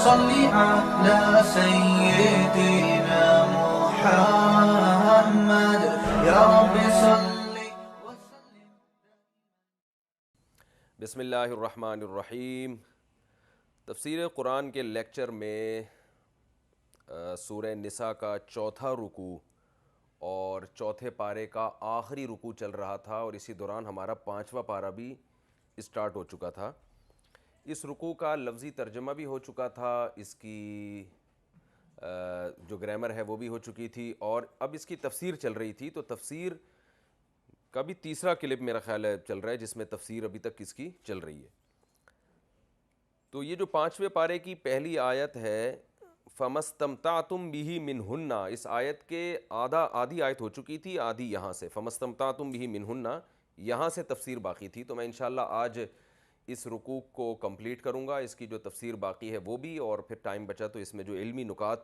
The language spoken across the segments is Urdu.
صل على سيدنا محمد يا رب صل وسلم. بسم اللہ الرحمن الرحیم. تفسیر قرآن کے لیکچر میں سورہ نساء کا چوتھا رکوع اور چوتھے پارے کا آخری رکوع چل رہا تھا، اور اسی دوران ہمارا پانچواں پارہ بھی اسٹارٹ ہو چکا تھا. اس رکوع کا لفظی ترجمہ بھی ہو چکا تھا، اس کی جو گرامر ہے وہ بھی ہو چکی تھی، اور اب اس کی تفسیر چل رہی تھی. تو تفسیر کا بھی تیسرا کلپ میرا خیال ہے چل رہا ہے، جس میں تفسیر ابھی تک اس کی چل رہی ہے. تو یہ جو پانچویں پارے کی پہلی آیت ہے فَمَسْتَمْتَعْتُمْ بِهِ مِنْهُنَّ، اس آیت کے آدھی آیت ہو چکی تھی، آدھی یہاں سے فَمَسْتَمْتَعْتُمْ بِهِ مِنْهُنَّ یہاں سے تفسیر باقی تھی. تو میں انشاءاللہ آج اس رکوع کو کمپلیٹ کروں گا، اس کی جو تفسیر باقی ہے وہ بھی، اور پھر ٹائم بچا تو اس میں جو علمی نکات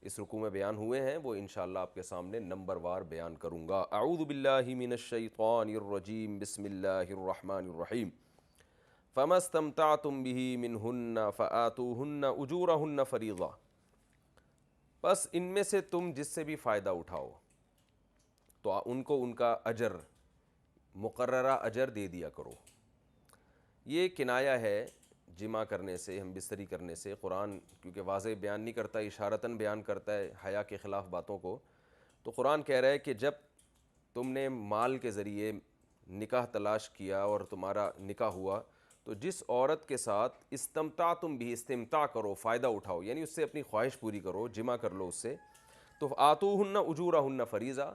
اس رکوع میں بیان ہوئے ہیں وہ انشاءاللہ آپ کے سامنے نمبر وار بیان کروں گا. اعوذ باللہ من الشیطان الرجیم، بسم اللہ الرحمن الرحیم. فَمَا اسْتَمْتَعْتُمْ بِهِ مِنْهُنَّ فَآتُوهُنَّ أُجُورَهُنَّ فَرِيضَةً، بس ان میں سے تم جس سے بھی فائدہ اٹھاؤ تو ان کو ان کا اجر، مقررہ اجر دے دیا کرو. یہ کنایا ہے جمع کرنے سے، ہم بستری کرنے سے. قرآن کیونکہ واضح بیان نہیں کرتا، اشارتاً بیان کرتا ہے حیا کے خلاف باتوں کو. تو قرآن کہہ رہا ہے کہ جب تم نے مال کے ذریعے نکاح تلاش کیا اور تمہارا نکاح ہوا، تو جس عورت کے ساتھ استمتعتم بھی، استمتاع کرو، فائدہ اٹھاؤ، یعنی اس سے اپنی خواہش پوری کرو، جمع کر لو اس سے، تو آتوہن اجورہن فریضہ،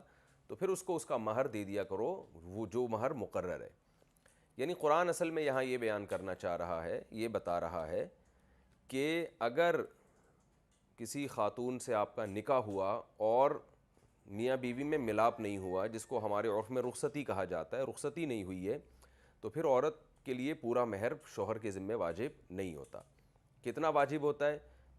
تو پھر اس کو اس کا مہر دے دیا کرو، وہ جو مہر مقرر ہے. یعنی قرآن اصل میں یہاں یہ بیان کرنا چاہ رہا ہے، یہ بتا رہا ہے کہ اگر کسی خاتون سے آپ کا نکاح ہوا اور میاں بیوی میں ملاپ نہیں ہوا، جس کو ہمارے عرف میں رخصتی کہا جاتا ہے، رخصتی نہیں ہوئی ہے، تو پھر عورت کے لیے پورا مہر شوہر کے ذمہ واجب نہیں ہوتا. کتنا واجب ہوتا ہے؟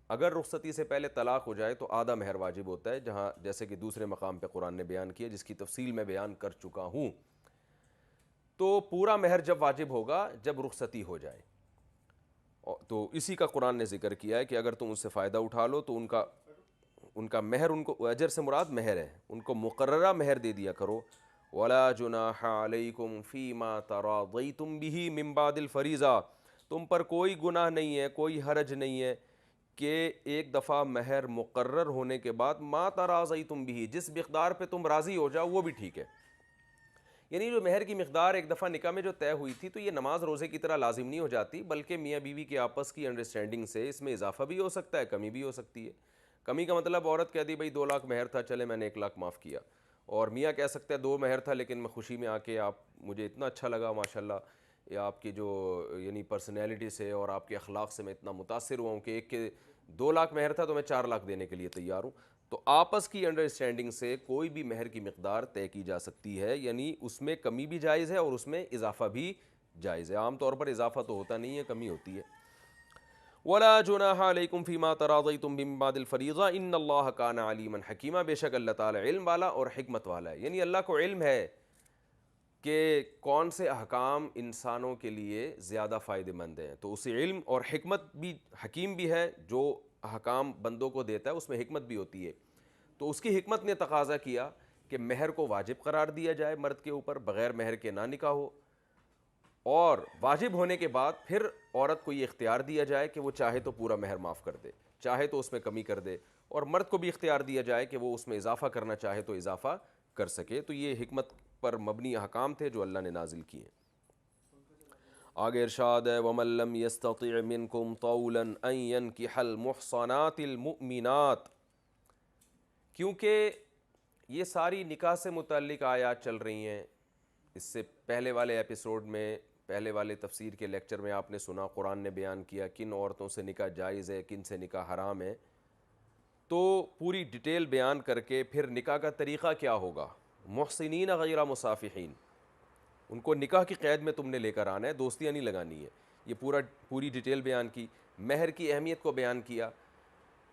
اگر رخصتی سے پہلے طلاق ہو جائے تو آدھا مہر واجب ہوتا ہے، جہاں جیسے کہ دوسرے مقام پہ قرآن نے بیان کیا، جس کی تفصیل میں بیان کر چکا ہوں. تو پورا مہر جب واجب ہوگا جب رخصتی ہو جائے. تو اسی کا قرآن نے ذکر کیا ہے کہ اگر تم اس سے فائدہ اٹھا لو تو ان کا مہر، ان کو اجر سے مراد مہر ہے، ان کو مقررہ مہر دے دیا کرو. وَلَا جُنَاحَ عَلَيْكُمْ فِي مَا تَرَاضَيْتُمْ بِهِ مِن بَعْدِ الْفَرِيضَةِ، تم پر کوئی گناہ نہیں ہے، کوئی حرج نہیں ہے کہ ایک دفعہ مہر مقرر ہونے کے بعد ما تراضیتم به، جس مقدار پہ تم راضی ہو جاؤ وہ بھی ٹھیک ہے. یعنی جو مہر کی مقدار ایک دفعہ نکاح میں جو طے ہوئی تھی، تو یہ نماز روزے کی طرح لازم نہیں ہو جاتی، بلکہ میاں بیوی کے آپس کی انڈرسٹینڈنگ سے اس میں اضافہ بھی ہو سکتا ہے، کمی بھی ہو سکتی ہے. کمی کا مطلب عورت کہہ دی بھائی 2 لاکھ مہر تھا، چلے میں نے 1 لاکھ معاف کیا، اور میاں کہہ سکتا ہے 2 مہر تھا لیکن میں خوشی میں آ کے آپ مجھے اتنا اچھا لگا ماشاءاللہ، یا آپ کی جو یعنی پرسنالٹی سے اور آپ کے اخلاق سے میں اتنا متاثر ہوا ہوں کہ ایک کے 2 لاکھ مہر تھا تو میں 4 لاکھ دینے کے لیے تیار ہوں. تو آپس کی انڈرسٹینڈنگ سے کوئی بھی مہر کی مقدار طے کی جا سکتی ہے، یعنی اس میں کمی بھی جائز ہے اور اس میں اضافہ بھی جائز ہے. عام طور پر اضافہ تو ہوتا نہیں ہے، کمی ہوتی ہے. وَلَا جُنَاحَ عَلَيْكُمْ فِي مَا تَرَاضَيْتُمْ مِن بَعْدِ الْفَرِيضَةِ إِنَّ اللَّهَ كَانَ عَلِيمًا حَكِيمًا، بے شک اللہ تعالیٰ علم والا اور حکمت والا ہے. یعنی اللہ کو علم ہے کہ کون سے احکام انسانوں کے لیے زیادہ فائدہ مند ہیں، تو اسی علم اور حکمت بھی، حکیم بھی ہے، جو احکام بندوں کو دیتا ہے اس میں حکمت بھی ہوتی ہے. تو اس کی حکمت نے تقاضا کیا کہ مہر کو واجب قرار دیا جائے، مرد کے اوپر بغیر مہر کے نہ نکاح ہو، اور واجب ہونے کے بعد پھر عورت کو یہ اختیار دیا جائے کہ وہ چاہے تو پورا مہر معاف کر دے، چاہے تو اس میں کمی کر دے، اور مرد کو بھی اختیار دیا جائے کہ وہ اس میں اضافہ کرنا چاہے تو اضافہ کر سکے. تو یہ حکمت پر مبنی احکام تھے جو اللہ نے نازل کیے. آگے ارشاد ہے وَمَن لَّمْ يَسْتَطِعْ مِنكُمْ طَوْلًا أَن يَنكِحَ الْمُحْصَنَاتِ الْمُؤْمِنَاتِ، کیونکہ یہ ساری نکاح سے متعلق آیات چل رہی ہیں. اس سے پہلے والے ایپیسوڈ میں، پہلے والے تفسیر کے لیکچر میں آپ نے سنا قرآن نے بیان کیا کن عورتوں سے نکاح جائز ہے، کن سے نکاح حرام ہے. تو پوری ڈیٹیل بیان کر کے پھر نکاح کا طریقہ کیا ہوگا. محسنین غیر مصافحین، ان کو نکاح کی قید میں تم نے لے کر آنا ہے، دوستیاں نہیں لگانی ہے. یہ پوری ڈیٹیل بیان کی، مہر کی اہمیت کو بیان کیا.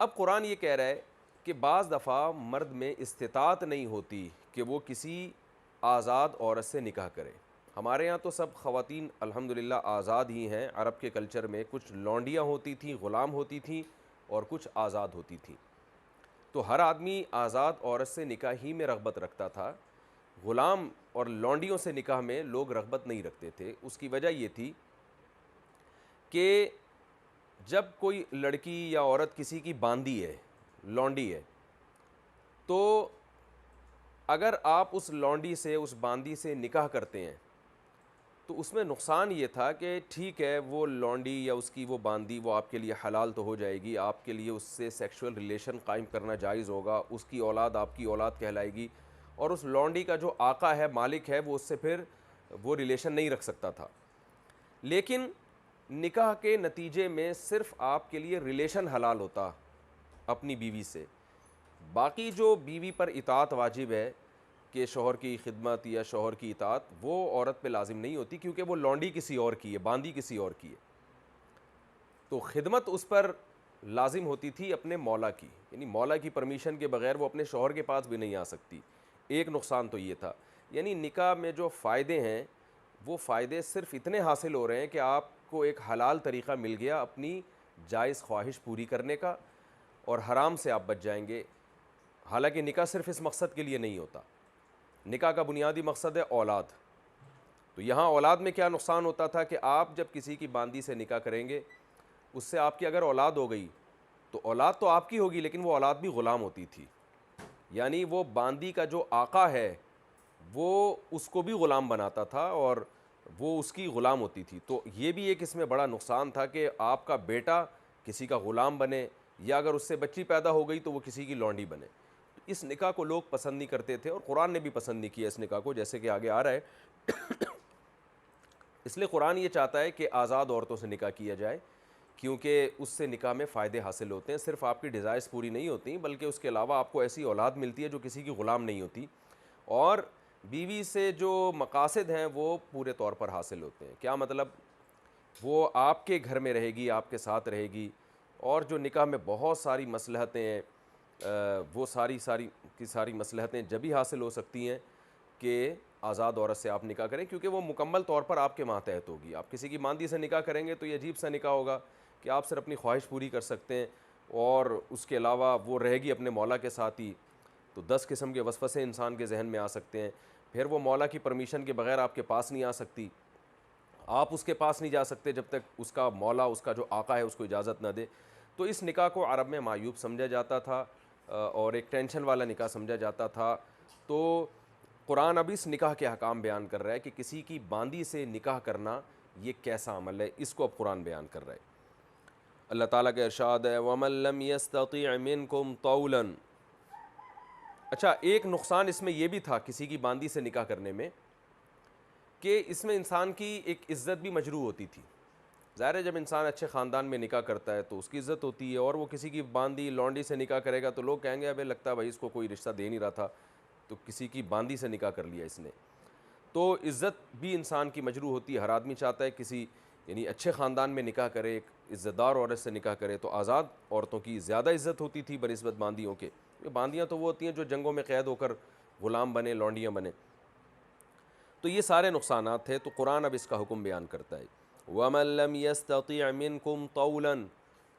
اب قرآن یہ کہہ رہا ہے کہ بعض دفعہ مرد میں استطاعت نہیں ہوتی کہ وہ کسی آزاد عورت سے نکاح کرے. ہمارے ہاں تو سب خواتین الحمدللہ آزاد ہی ہیں. عرب کے کلچر میں کچھ لونڈیاں ہوتی تھیں، غلام ہوتی تھیں، اور کچھ آزاد ہوتی تھیں. تو ہر آدمی آزاد عورت سے نکاح ہی میں رغبت رکھتا تھا. غلام اور لونڈیوں سے نکاح میں لوگ رغبت نہیں رکھتے تھے. اس کی وجہ یہ تھی کہ جب کوئی لڑکی یا عورت کسی کی باندی ہے, لونڈی ہے, تو اگر آپ اس لونڈی سے, اس باندی سے نکاح کرتے ہیں تو اس میں نقصان یہ تھا کہ ٹھیک ہے وہ لونڈی یا اس کی وہ باندی وہ آپ کے لیے حلال تو ہو جائے گی, آپ کے لیے اس سے سیکشول ریلیشن قائم کرنا جائز ہوگا, اس کی اولاد آپ کی اولاد کہلائے گی, اور اس لونڈی کا جو آقا ہے, مالک ہے, وہ اس سے پھر وہ ریلیشن نہیں رکھ سکتا تھا. لیکن نکاح کے نتیجے میں صرف آپ کے لیے ریلیشن حلال ہوتا اپنی بیوی سے. باقی جو بیوی پر اطاعت واجب ہے کہ شوہر کی خدمت یا شوہر کی اطاعت, وہ عورت پہ لازم نہیں ہوتی کیونکہ وہ لونڈی کسی اور کی ہے, باندی کسی اور کی ہے. تو خدمت اس پر لازم ہوتی تھی اپنے مولا کی, یعنی مولا کی پرمیشن کے بغیر وہ اپنے شوہر کے پاس بھی نہیں آ سکتی. ایک نقصان تو یہ تھا. یعنی نکاح میں جو فائدے ہیں وہ فائدے صرف اتنے حاصل ہو رہے ہیں کہ آپ کو ایک حلال طریقہ مل گیا اپنی جائز خواہش پوری کرنے کا, اور حرام سے آپ بچ جائیں گے. حالانکہ نکاح صرف اس مقصد کے لیے نہیں ہوتا. نکاح کا بنیادی مقصد ہے اولاد. تو یہاں اولاد میں کیا نقصان ہوتا تھا کہ آپ جب کسی کی باندی سے نکاح کریں گے, اس سے آپ کی اگر اولاد ہو گئی تو اولاد تو آپ کی ہوگی, لیکن وہ اولاد بھی غلام ہوتی تھی. یعنی وہ باندی کا جو آقا ہے وہ اس کو بھی غلام بناتا تھا اور وہ اس کی غلام ہوتی تھی. تو یہ بھی ایک اس میں بڑا نقصان تھا کہ آپ کا بیٹا کسی کا غلام بنے, یا اگر اس سے بچی پیدا ہو گئی تو وہ کسی کی لونڈی بنے. اس نکاح کو لوگ پسند نہیں کرتے تھے, اور قرآن نے بھی پسند نہیں کیا اس نکاح کو, جیسے کہ آگے آ رہا ہے. اس لیے قرآن یہ چاہتا ہے کہ آزاد عورتوں سے نکاح کیا جائے, کیونکہ اس سے نکاح میں فائدے حاصل ہوتے ہیں. صرف آپ کی ڈیزائرز پوری نہیں ہوتی بلکہ اس کے علاوہ آپ کو ایسی اولاد ملتی ہے جو کسی کی غلام نہیں ہوتی, اور بیوی سے جو مقاصد ہیں وہ پورے طور پر حاصل ہوتے ہیں. کیا مطلب؟ وہ آپ کے گھر میں رہے گی, آپ کے ساتھ رہے گی, اور جو نکاح میں بہت ساری مصلحتیں ہیں وہ ساری مصلحتیں جبھی حاصل ہو سکتی ہیں کہ آزاد عورت سے آپ نکاح کریں, کیونکہ وہ مکمل طور پر آپ کے ماتحت ہوگی. آپ کسی کی باندی سے نکاح کریں گے تو یہ عجیب سا نکاح ہوگا کہ آپ صرف اپنی خواہش پوری کر سکتے ہیں, اور اس کے علاوہ وہ رہے گی اپنے مولا کے ساتھ ہی. تو 10 قسم کے وسوسے انسان کے ذہن میں آ سکتے ہیں. پھر وہ مولا کی پرمیشن کے بغیر آپ کے پاس نہیں آ سکتی, آپ اس کے پاس نہیں جا سکتے جب تک اس کا مولا, اس کا جو آقا ہے, اس کو اجازت نہ دے. تو اس نکاح کو عرب میں معیوب سمجھا جاتا تھا اور ایک ٹینشن والا نکاح سمجھا جاتا تھا. تو قرآن اب اس نکاح کے احکام بیان کر رہا ہے کہ کسی کی باندی سے نکاح کرنا یہ کیسا عمل ہے, اس کو اب قرآن بیان کر رہا ہے. اللہ تعالیٰ کا ارشاد ہے وَمَن لَّمْ يَسْتَطِعْ مِنْكُمْ طَوْلًا. اچھا, ایک نقصان اس میں یہ بھی تھا کسی کی باندی سے نکاح کرنے میں کہ اس میں انسان کی ایک عزت بھی مجروح ہوتی تھی. ظاہر ہے جب انسان اچھے خاندان میں نکاح کرتا ہے تو اس کی عزت ہوتی ہے, اور وہ کسی کی باندی لونڈی سے نکاح کرے گا تو لوگ کہیں گے ابے لگتا ہے بھائی اس کو کوئی رشتہ دے نہیں رہا تھا تو کسی کی باندی سے نکاح کر لیا اس نے. تو عزت بھی انسان کی مجروح ہوتی ہے. ہر آدمی چاہتا ہے کسی یعنی اچھے خاندان میں نکاح کرے, ایک عزت دار عورت سے نکاح کرے. تو آزاد عورتوں کی زیادہ عزت ہوتی تھی بنسبت باندیوں کے. باندیاں تو وہ ہوتی ہیں جو جنگوں میں قید ہو کر غلام بنے, لونڈیاں بنے. تو یہ سارے نقصانات تھے. تو قرآن اب اس کا حکم بیان کرتا ہے وَمَن لَّمْ يَسْتَطِعْ مِنْكُمْ طَوْلًا.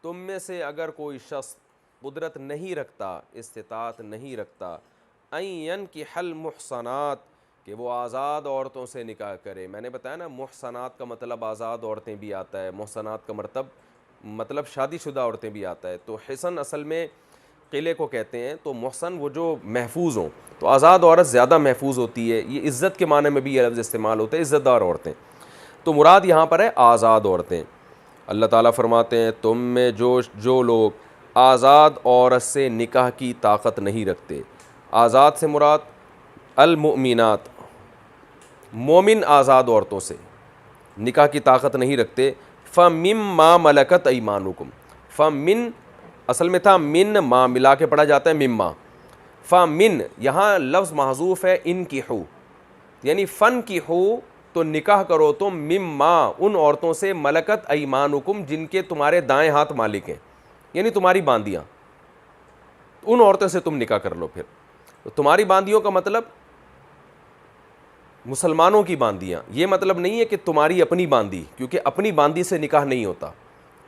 تم میں سے اگر کوئی شخص قدرت نہیں رکھتا, استطاعت نہیں رکھتا, أَن يَنْكِحَ الْمُحْصَنَاتِ, کہ وہ آزاد عورتوں سے نکاح کرے. میں نے بتایا نا محصنات کا مطلب آزاد عورتیں بھی آتا ہے, محصنات کا مطلب شادی شدہ عورتیں بھی آتا ہے. تو حصن اصل میں قلعے کو کہتے ہیں. تو محصن وہ جو محفوظ ہوں, تو آزاد عورت زیادہ محفوظ ہوتی ہے. یہ عزت کے معنی میں بھی یہ لفظ استعمال ہوتا ہے, عزت دار عورتیں. تو مراد یہاں پر ہے آزاد عورتیں. اللہ تعالیٰ فرماتے ہیں تم میں جو لوگ آزاد عورت سے نکاح کی طاقت نہیں رکھتے. آزاد سے مراد المؤمنات, مومن آزاد عورتوں سے نکاح کی طاقت نہیں رکھتے. فَمِمَّا مَلَكَتْ أَيْمَانُكُمْ. فَمِن اصل میں تھا من, ما ملا کے پڑھا جاتا ہے مما. فَمِن یہاں لفظ محذوف ہے انکحو, یعنی فن کی ہو تو نکاح کرو تم مما ان عورتوں سے ملکت ایمانکم جن کے تمہارے دائیں ہاتھ مالک ہیں, یعنی تمہاری باندیاں. ان عورتوں سے تم نکاح کر لو. پھر تو تمہاری باندیوں کا مطلب مسلمانوں کی باندیاں. یہ مطلب نہیں ہے کہ تمہاری اپنی باندی, کیونکہ اپنی باندی سے نکاح نہیں ہوتا.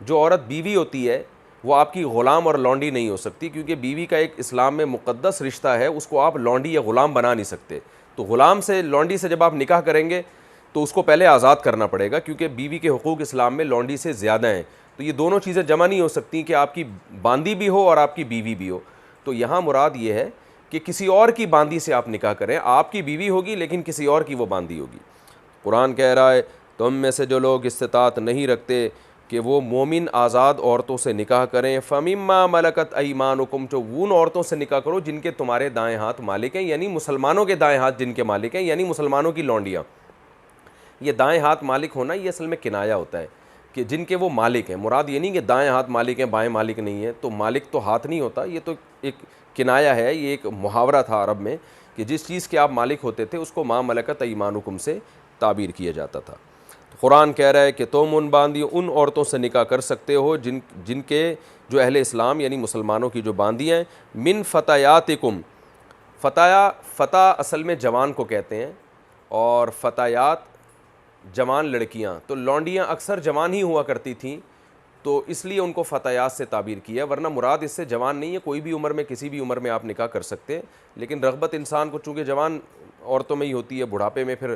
جو عورت بیوی ہوتی ہے وہ آپ کی غلام اور لونڈی نہیں ہو سکتی، کیونکہ بیوی کا ایک اسلام میں مقدس رشتہ ہے، اس کو آپ لونڈی یا غلام بنا نہیں سکتے۔ تو غلام سے، لونڈی سے جب آپ نکاح کریں گے تو اس کو پہلے آزاد کرنا پڑے گا، کیونکہ بیوی کے حقوق اسلام میں لونڈی سے زیادہ ہیں۔ تو یہ دونوں چیزیں جمع نہیں ہو سکتی کہ آپ کی باندی بھی ہو اور آپ کی بیوی بھی ہو۔ تو یہاں مراد یہ ہے کہ کسی اور کی باندی سے آپ نکاح کریں، آپ کی بیوی ہوگی لیکن کسی اور کی وہ باندی ہوگی۔ قرآن کہہ رہا ہے تم میں سے جو لوگ استطاعت نہیں رکھتے کہ وہ مومن آزاد عورتوں سے نکاح کریں، فَمِمَّا مَلَكَتْ أَيْمَانُكُمْ، جو ان عورتوں سے نکاح کرو جن کے تمہارے دائیں ہاتھ مالک ہیں، یعنی مسلمانوں کے دائیں ہاتھ جن کے مالک ہیں، یعنی مسلمانوں کی لونڈیاں۔ یہ دائیں ہاتھ مالک ہونا یہ اصل میں کنایا ہوتا ہے کہ جن کے وہ مالک ہیں، مراد یہ نہیں کہ دائیں ہاتھ مالک ہیں بائیں مالک نہیں ہے، تو مالک تو ہاتھ نہیں ہوتا، یہ تو ایک کنایا ہے، یہ ایک محاورہ تھا عرب میں کہ جس چیز کے آپ مالک ہوتے تھے اس کو ما ملکت ایمانکم سے تعبیر کیا جاتا تھا۔ قرآن کہہ رہا ہے کہ تم ان عورتوں سے نکاح کر سکتے ہو جن کے جو اہل اسلام یعنی مسلمانوں کی جو باندیاں ہیں، من فتیاتکم، فتح اصل میں جوان کو کہتے ہیں، اور فتیات جوان لڑکیاں، تو لونڈیاں اکثر جوان ہی ہوا کرتی تھیں، تو اس لیے ان کو فتیات سے تعبیر کیا، ورنہ مراد اس سے جوان نہیں ہے، کوئی بھی عمر میں کسی بھی عمر میں آپ نکاح کر سکتے ہیں، لیکن رغبت انسان کو چونکہ جوان عورتوں میں ہی ہوتی ہے، بڑھاپے میں پھر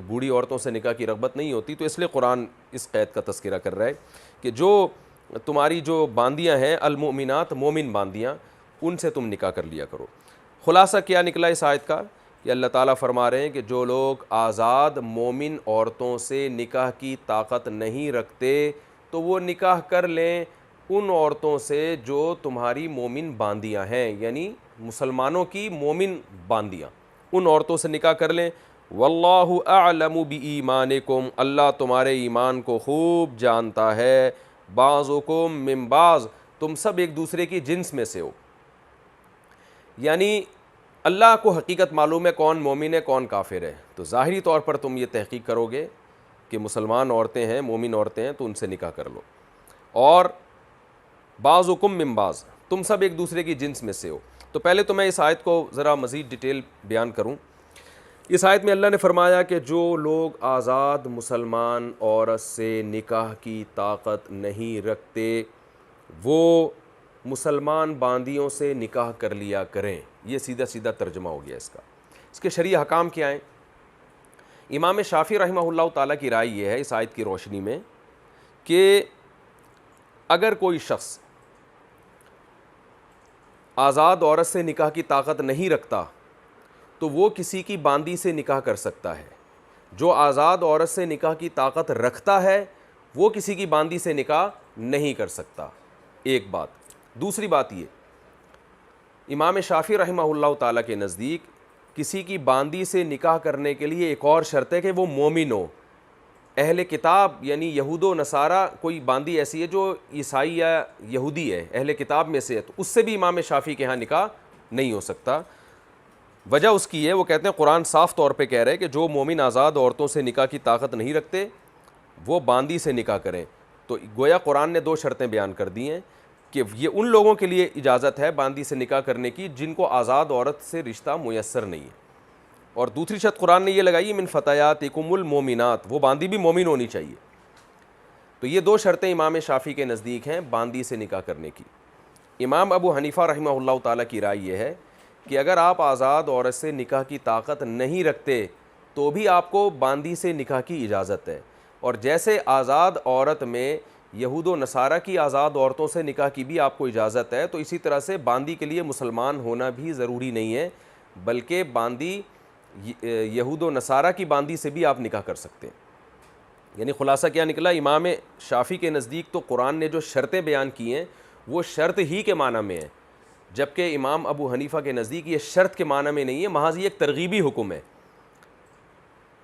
بوڑھی عورتوں سے نکاح کی رغبت نہیں ہوتی، تو اس لیے قرآن اس قید کا تذکرہ کر رہا ہے کہ جو تمہاری جو باندیاں ہیں المؤمنات، مومن باندیاں، ان سے تم نکاح کر لیا کرو۔ خلاصہ کیا نکلا اس آیت کا کہ اللہ تعالیٰ فرما رہے ہیں کہ جو لوگ آزاد مومن عورتوں سے نکاح کی طاقت نہیں رکھتے تو وہ نکاح کر لیں ان عورتوں سے جو تمہاری مومن باندیاں ہیں، یعنی مسلمانوں کی مومن باندیاں، ان عورتوں سے نکاح کر لیں۔ واللہ اعلم بایمانکم، اللہ تمہارے ایمان کو خوب جانتا ہے، بعضکم من بعض، تم سب ایک دوسرے کی جنس میں سے ہو، یعنی اللہ کو حقیقت معلوم ہے کون مومن ہے کون کافر ہے، تو ظاہری طور پر تم یہ تحقیق کرو گے کہ مسلمان عورتیں ہیں، مومن عورتیں ہیں، تو ان سے نکاح کر لو، اور بعضکم من بعض، تم سب ایک دوسرے کی جنس میں سے ہو۔ تو پہلے تو میں اس آیت کو ذرا مزید ڈیٹیل بیان کروں۔ اس آیت میں اللہ نے فرمایا کہ جو لوگ آزاد مسلمان عورت سے نکاح کی طاقت نہیں رکھتے وہ مسلمان باندیوں سے نکاح کر لیا کریں، یہ سیدھا سیدھا ترجمہ ہو گیا اس کا۔ اس کے شرعی حکام کیا ہیں؟ امام شافعی رحمہ اللہ تعالیٰ کی رائے یہ ہے اس آیت کی روشنی میں کہ اگر کوئی شخص آزاد عورت سے نکاح کی طاقت نہیں رکھتا تو وہ کسی کی باندی سے نکاح کر سکتا ہے، جو آزاد عورت سے نکاح کی طاقت رکھتا ہے وہ کسی کی باندی سے نکاح نہیں کر سکتا، ایک بات۔ دوسری بات یہ، امام شافعی رحمہ اللہ تعالیٰ کے نزدیک کسی کی باندی سے نکاح کرنے کے لیے ایک اور شرط ہے کہ وہ مومن ہو۔ اہل کتاب یعنی یہود و نصارہ، کوئی باندی ایسی ہے جو عیسائی یا یہودی ہے، اہل کتاب میں سے ہے، تو اس سے بھی امام شافعی کے ہاں نکاح نہیں ہو سکتا۔ وجہ اس کی ہے، وہ کہتے ہیں قرآن صاف طور پہ کہہ رہے کہ جو مومن آزاد عورتوں سے نکاح کی طاقت نہیں رکھتے وہ باندی سے نکاح کریں، تو گویا قرآن نے دو شرطیں بیان کر دی ہیں کہ یہ ان لوگوں کے لیے اجازت ہے باندی سے نکاح کرنے کی جن کو آزاد عورت سے رشتہ میسر نہیں ہے، اور دوسری شرط قرآن نے یہ لگائی من فتیاتکم المومنات، وہ باندی بھی مومن ہونی چاہیے۔ تو یہ دو شرطیں امام شافعی کے نزدیک ہیں باندی سے نکاح کرنے کی۔ امام ابو حنیفہ رحمہ اللہ تعالیٰ کی رائے یہ ہے کہ اگر آپ آزاد عورت سے نکاح کی طاقت نہیں رکھتے تو بھی آپ کو باندی سے نکاح کی اجازت ہے، اور جیسے آزاد عورت میں یہود و نصارہ کی آزاد عورتوں سے نکاح کی بھی آپ کو اجازت ہے، تو اسی طرح سے باندی کے لیے مسلمان ہونا بھی ضروری نہیں ہے، بلکہ باندی یہود و نصارہ کی باندی سے بھی آپ نکاح کر سکتے ہیں۔ یعنی خلاصہ کیا نکلا، امام شافعی کے نزدیک تو قرآن نے جو شرطیں بیان کی ہیں وہ شرط ہی کے معنی میں ہیں، جبکہ امام ابو حنیفہ کے نزدیک یہ شرط کے معنی میں نہیں ہے، محض یہ ایک ترغیبی حکم ہے۔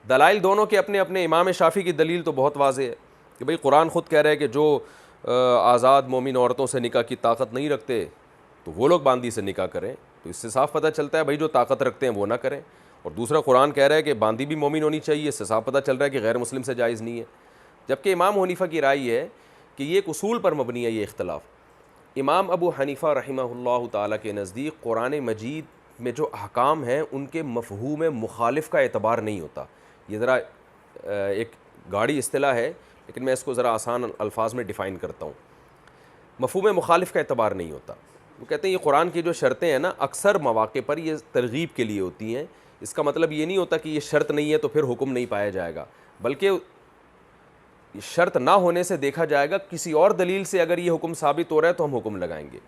دلائل دونوں کے اپنے اپنے، امام شافعی کی دلیل تو بہت واضح ہے کہ بھئی قرآن خود کہہ رہا ہے کہ جو آزاد مومن عورتوں سے نکاح کی طاقت نہیں رکھتے تو وہ لوگ باندی سے نکاح کریں، تو اس سے صاف پتہ چلتا ہے بھئی جو طاقت رکھتے ہیں وہ نہ کریں، اور دوسرا قرآن کہہ رہا ہے کہ باندی بھی مومن ہونی چاہیے، اس سے صاف پتہ چل رہا ہے کہ غیر مسلم سے جائز نہیں ہے۔ جبکہ امام حنیفہ کی رائے یہ ہے کہ یہ ایک اصول پر مبنی ہے یہ اختلاف۔ امام ابو حنیفہ رحمہ اللہ تعالیٰ کے نزدیک قرآن مجید میں جو احکام ہیں ان کے مفہوم مخالف کا اعتبار نہیں ہوتا۔ یہ ذرا ایک گاڑی اصطلاح ہے لیکن میں اس کو ذرا آسان الفاظ میں ڈیفائن کرتا ہوں۔ مفہوم مخالف کا اعتبار نہیں ہوتا. وہ کہتے ہیں یہ قرآن کی جو شرطیں ہیں نا اکثر مواقع پر یہ ترغیب کے لیے ہوتی ہیں. اس کا مطلب یہ نہیں ہوتا کہ یہ شرط نہیں ہے تو پھر حکم نہیں پایا جائے گا, بلکہ شرط نہ ہونے سے دیکھا جائے گا کسی اور دلیل سے اگر یہ حکم ثابت ہو رہا ہے تو ہم حکم لگائیں گے.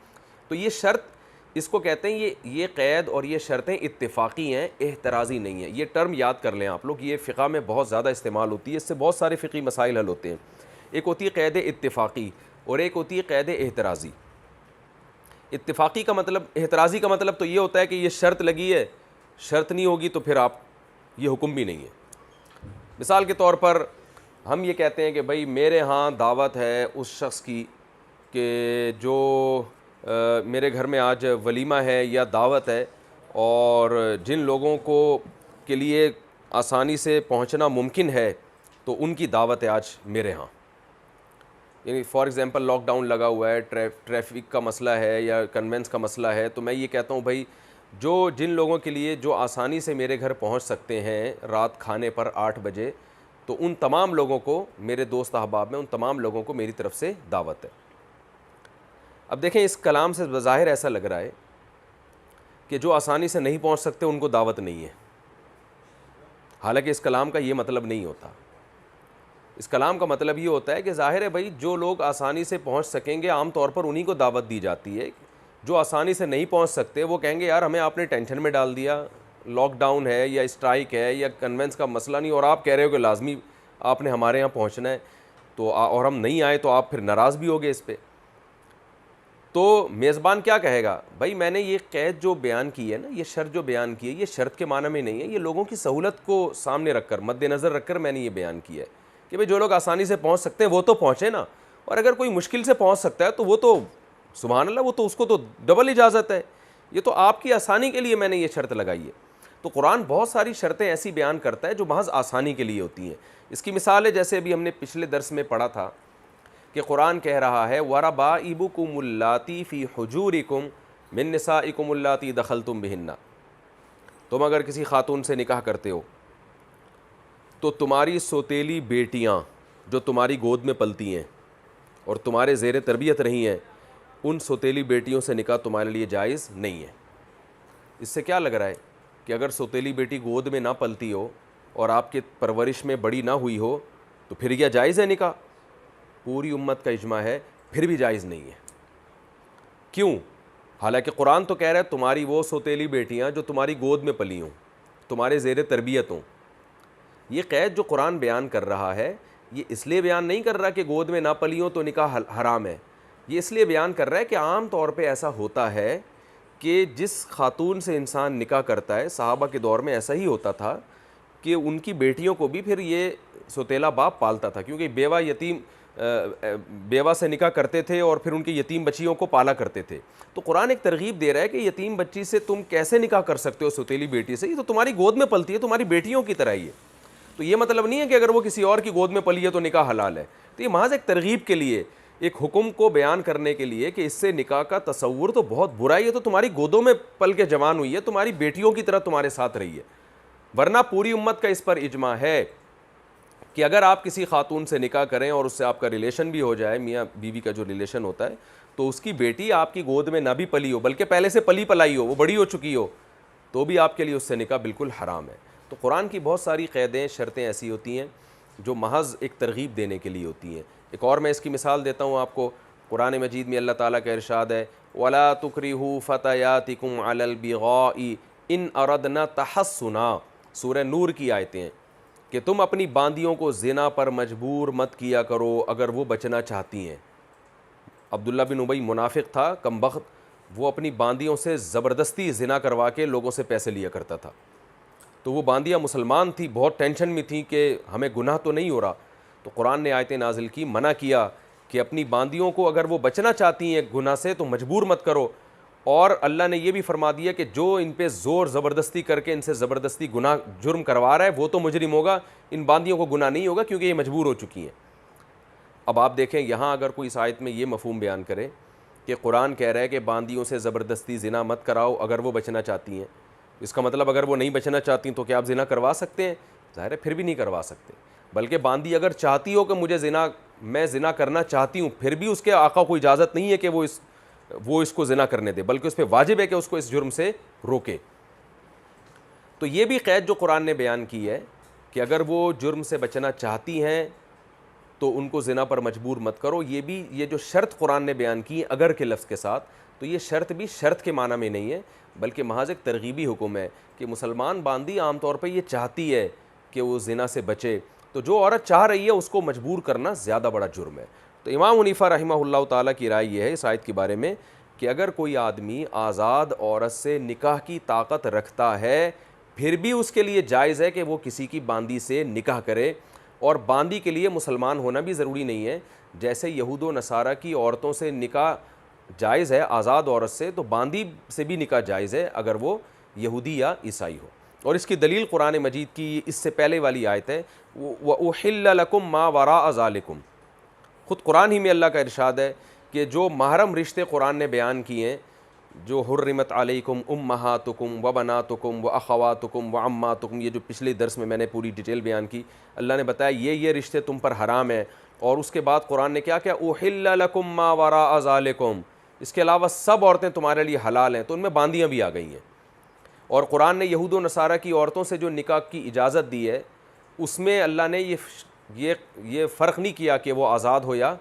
تو یہ شرط اس کو کہتے ہیں یہ قید اور یہ شرطیں اتفاقی ہیں, احترازی نہیں ہیں. یہ ٹرم یاد کر لیں آپ لوگ, یہ فقہ میں بہت زیادہ استعمال ہوتی ہے, اس سے بہت سارے فقہی مسائل حل ہوتے ہیں. ایک ہوتی ہے قید اتفاقی اور ایک ہوتی ہے قید احترازی. اتفاقی کا مطلب, احترازی کا مطلب تو یہ ہوتا ہے کہ یہ شرط لگی ہے, شرط نہیں ہوگی تو پھر آپ یہ حکم بھی نہیں ہے. مثال کے طور پر ہم یہ کہتے ہیں کہ بھائی میرے ہاں دعوت ہے اس شخص کی کہ جو میرے گھر میں آج ولیمہ ہے یا دعوت ہے, اور جن لوگوں کو کے لیے آسانی سے پہنچنا ممکن ہے تو ان کی دعوت ہے آج میرے ہاں. یعنی فار ایگزامپل لاک ڈاؤن لگا ہوا ہے, ٹریفک کا مسئلہ ہے یا کنوینس کا مسئلہ ہے, تو میں یہ کہتا ہوں بھائی جو جن لوگوں کے لیے جو آسانی سے میرے گھر پہنچ سکتے ہیں رات کھانے پر 8 بجے, تو ان تمام لوگوں کو, میرے دوست احباب میں ان تمام لوگوں کو میری طرف سے دعوت ہے. اب دیکھیں اس کلام سے بظاہر ایسا لگ رہا ہے کہ جو آسانی سے نہیں پہنچ سکتے ان کو دعوت نہیں ہے, حالانکہ اس کلام کا یہ مطلب نہیں ہوتا. اس کلام کا مطلب یہ ہوتا ہے کہ ظاہر ہے بھائی جو لوگ آسانی سے پہنچ سکیں گے عام طور پر انہی کو دعوت دی جاتی ہے. جو آسانی سے نہیں پہنچ سکتے وہ کہیں گے یار ہمیں آپ نے ٹینشن میں ڈال دیا, لاک ڈاؤن ہے یا اسٹرائک ہے یا کنوینس کا مسئلہ نہیں, اور آپ کہہ رہے ہو کہ لازمی آپ نے ہمارے یہاں پہنچنا ہے, تو اور ہم نہیں آئے تو آپ پھر ناراض بھی ہوگے اس پہ. تو میزبان کیا کہے گا, بھائی میں نے یہ قید جو بیان کی ہے نا, یہ شرط جو بیان کی ہے, یہ شرط کے معنی میں نہیں ہے, یہ لوگوں کی سہولت کو سامنے رکھ کر, مد نظر رکھ کر میں نے یہ بیان کیا ہے کہ بھئی جو لوگ آسانی سے پہنچ سکتے ہیں وہ تو پہنچے نا, اور اگر کوئی مشکل سے پہنچ سکتا ہے تو وہ تو سبحان اللہ, وہ تو اس کو تو ڈبل اجازت ہے. یہ تو آپ کی آسانی کے لیے میں نے یہ شرط لگائی ہے. تو قرآن بہت ساری شرطیں ایسی بیان کرتا ہے جو محض آسانی کے لیے ہوتی ہیں. اس کی مثال ہے جیسے ابھی ہم نے پچھلے درس میں پڑھا تھا کہ قرآن کہہ رہا ہے وَرَبَائِبُكُمُ اللَّاتِي فِي حُجُورِكُم مِّن نِّسَائِكُمُ اللَّاتِي دَخَلْتُم بِهِنَّ. تم اگر کسی خاتون سے نکاح کرتے ہو تو تمہاری سوتیلی بیٹیاں جو تمہاری گود میں پلتی ہیں اور تمہارے زیر تربیت رہی ہیں, ان سوتیلی بیٹیوں سے نکاح تمہارے لیے جائز نہیں ہے. اس سے کیا لگ رہا ہے کہ اگر سوتیلی بیٹی گود میں نہ پلتی ہو اور آپ کے پرورش میں بڑی نہ ہوئی ہو تو پھر کیا جائز ہے نکاح؟ پوری امت کا اجماع ہے پھر بھی جائز نہیں ہے. کیوں؟ حالانکہ قرآن تو کہہ رہا ہے تمہاری وہ سوتیلی بیٹیاں جو تمہاری گود میں پلی ہوں, تمہارے زیر تربیت ہوں. یہ قید جو قرآن بیان کر رہا ہے یہ اس لیے بیان نہیں کر رہا کہ گود میں نہ پلی ہوں تو نکاح حرام ہے. یہ اس لیے بیان کر رہا ہے کہ عام طور پہ ایسا ہوتا ہے کہ جس خاتون سے انسان نکاح کرتا ہے, صحابہ کے دور میں ایسا ہی ہوتا تھا کہ ان کی بیٹیوں کو بھی پھر یہ سوتیلا باپ پالتا تھا, کیونکہ بیوہ سے نکاح کرتے تھے اور پھر ان کی یتیم بچیوں کو پالا کرتے تھے. تو قرآن ایک ترغیب دے رہا ہے کہ یتیم بچی سے تم کیسے نکاح کر سکتے ہو, سوتیلی بیٹی سے, یہ تو تمہاری گود میں پلتی ہے, تمہاری بیٹیوں کی طرح ہی ہے. تو یہ مطلب نہیں ہے کہ اگر وہ کسی اور کی گود میں پلی ہے تو نکاح حلال ہے. تو یہ محض ایک ترغیب کے لیے, ایک حکم کو بیان کرنے کے لیے کہ اس سے نکاح کا تصور تو بہت برا ہی ہے, تو تمہاری گودوں میں پل کے جوان ہوئی ہے, تمہاری بیٹیوں کی طرح تمہارے ساتھ رہی ہے. ورنہ پوری امت کا اس پر اجماع ہے کہ اگر آپ کسی خاتون سے نکاح کریں اور اس سے آپ کا ریلیشن بھی ہو جائے, میاں بیوی کا جو ریلیشن ہوتا ہے, تو اس کی بیٹی آپ کی گود میں نہ بھی پلی ہو بلکہ پہلے سے پلی پلائی ہو, وہ بڑی ہو چکی ہو, تو بھی آپ کے لیے اس سے نکاح بالکل حرام ہے. تو قرآن کی بہت ساری قیدیں, شرطیں ایسی ہوتی ہیں جو محض ایک ترغیب دینے کے لیے ہوتی ہیں. ایک اور میں اس کی مثال دیتا ہوں آپ کو. قرآن مجید میں اللہ تعالیٰ کا ارشاد ہے وَلَا تُكْرِهُوا فَتَيَاتِكُمْ عَلَى الْبِغَاءِ إِنْ أَرَدْنَا تَحَصُّنًا. سورہ نور کی آیتیں ہیں کہ تم اپنی باندیوں کو زنا پر مجبور مت کیا کرو اگر وہ بچنا چاہتی ہیں. عبداللہ بن ابی منافق تھا کم بخت, وہ اپنی باندیوں سے زبردستی زنا کروا کے لوگوں سے پیسے لیا کرتا تھا. تو وہ باندیاں مسلمان تھی, بہت ٹینشن میں تھیں کہ ہمیں گناہ تو نہیں ہو رہا. تو قرآن نے آیتیں نازل کی, منع کیا کہ اپنی باندیوں کو اگر وہ بچنا چاہتی ہیں گناہ سے تو مجبور مت کرو. اور اللہ نے یہ بھی فرما دیا کہ جو ان پہ زور زبردستی کر کے ان سے زبردستی گناہ جرم کروا رہا ہے وہ تو مجرم ہوگا, ان باندیوں کو گناہ نہیں ہوگا کیونکہ یہ مجبور ہو چکی ہیں. اب آپ دیکھیں یہاں اگر کوئی اس آیت میں یہ مفہوم بیان کرے کہ قرآن کہہ رہا ہے کہ باندیوں سے زبردستی زنا مت کراؤ اگر وہ بچنا چاہتی ہیں, اس کا مطلب اگر وہ نہیں بچنا چاہتی تو کیا آپ زنا کروا سکتے ہیں؟ ظاہر ہے پھر بھی نہیں کروا سکتے. بلکہ باندی اگر چاہتی ہو کہ مجھے زنا میں زنا کرنا چاہتی ہوں، پھر بھی اس کے آقا کو اجازت نہیں ہے کہ وہ اس کو زنا کرنے دے، بلکہ اس پہ واجب ہے کہ اس کو اس جرم سے روکے۔ تو یہ بھی قید جو قرآن نے بیان کی ہے کہ اگر وہ جرم سے بچنا چاہتی ہیں تو ان کو زنا پر مجبور مت کرو، یہ جو شرط قرآن نے بیان کی ہے اگر کے لفظ کے ساتھ، تو یہ شرط بھی شرط کے معنی میں نہیں ہے، بلکہ محض ایک ترغیبی حکم ہے کہ مسلمان باندی عام طور پہ یہ چاہتی ہے کہ وہ زنا سے بچے، تو جو عورت چاہ رہی ہے اس کو مجبور کرنا زیادہ بڑا جرم ہے۔ تو امام حنیفہ رحمہ اللہ تعالیٰ کی رائے یہ ہے اس آیت کے بارے میں کہ اگر کوئی آدمی آزاد عورت سے نکاح کی طاقت رکھتا ہے پھر بھی اس کے لیے جائز ہے کہ وہ کسی کی باندی سے نکاح کرے، اور باندی کے لیے مسلمان ہونا بھی ضروری نہیں ہے، جیسے یہود و نصارہ کی عورتوں سے نکاح جائز ہے آزاد عورت سے، تو باندی سے بھی نکاح جائز ہے اگر وہ یہودی یا عیسائی ہو۔ اور اس کی دلیل قرآن مجید کی اس سے پہلے والی آیت ہے وَأُحِلَّ لَكُم مَّا وَرَاءَ ذَلِكُم، خود قرآن ہی میں اللہ کا ارشاد ہے کہ جو محرم رشتے قرآن نے بیان کیے ہیں، جو حرمت علیکم امہاتکم وبناتکم واخواتکم وعماتکم، یہ جو پچھلے درس میں نے پوری ڈیٹیل بیان کی، اللہ نے بتایا یہ رشتے تم پر حرام ہیں، اور اس کے بعد قرآن نے کیا احل لکم ما وراء ذالکم، اس کے علاوہ سب عورتیں تمہارے لیے حلال ہیں، تو ان میں باندیاں بھی آ گئی ہیں۔ اور قرآن نے یہود و نصارہ کی عورتوں سے جو نکاح کی اجازت دی ہے اس میں اللہ نے یہ فرق نہیں کیا کہ وہ آزاد ہو یا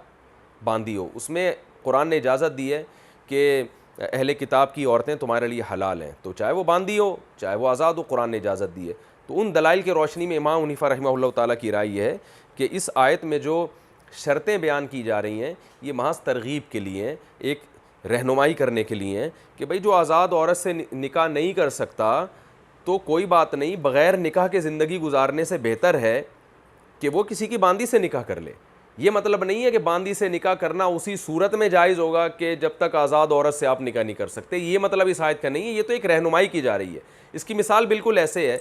باندی ہو، اس میں قرآن نے اجازت دی ہے کہ اہل کتاب کی عورتیں تمہارے لیے حلال ہیں، تو چاہے وہ باندی ہو چاہے وہ آزاد ہو، قرآن نے اجازت دی ہے۔ تو ان دلائل کی روشنی میں امام حنیفہ رحمہ اللہ تعالیٰ کی رائے یہ ہے کہ اس آیت میں جو شرطیں بیان کی جا رہی ہیں یہ محض ترغیب کے لیے ہیں، ایک رہنمائی کرنے کے لیے ہیں کہ بھئی جو آزاد عورت سے نکاح نہیں کر سکتا تو کوئی بات نہیں، بغیر نکاح کے زندگی گزارنے سے بہتر ہے کہ وہ کسی کی باندی سے نکاح کر لے۔ یہ مطلب نہیں ہے کہ باندی سے نکاح کرنا اسی صورت میں جائز ہوگا کہ جب تک آزاد عورت سے آپ نکاح نہیں کر سکتے، یہ مطلب اس آیت کا نہیں ہے، یہ تو ایک رہنمائی کی جا رہی ہے۔ اس کی مثال بالکل ایسے ہے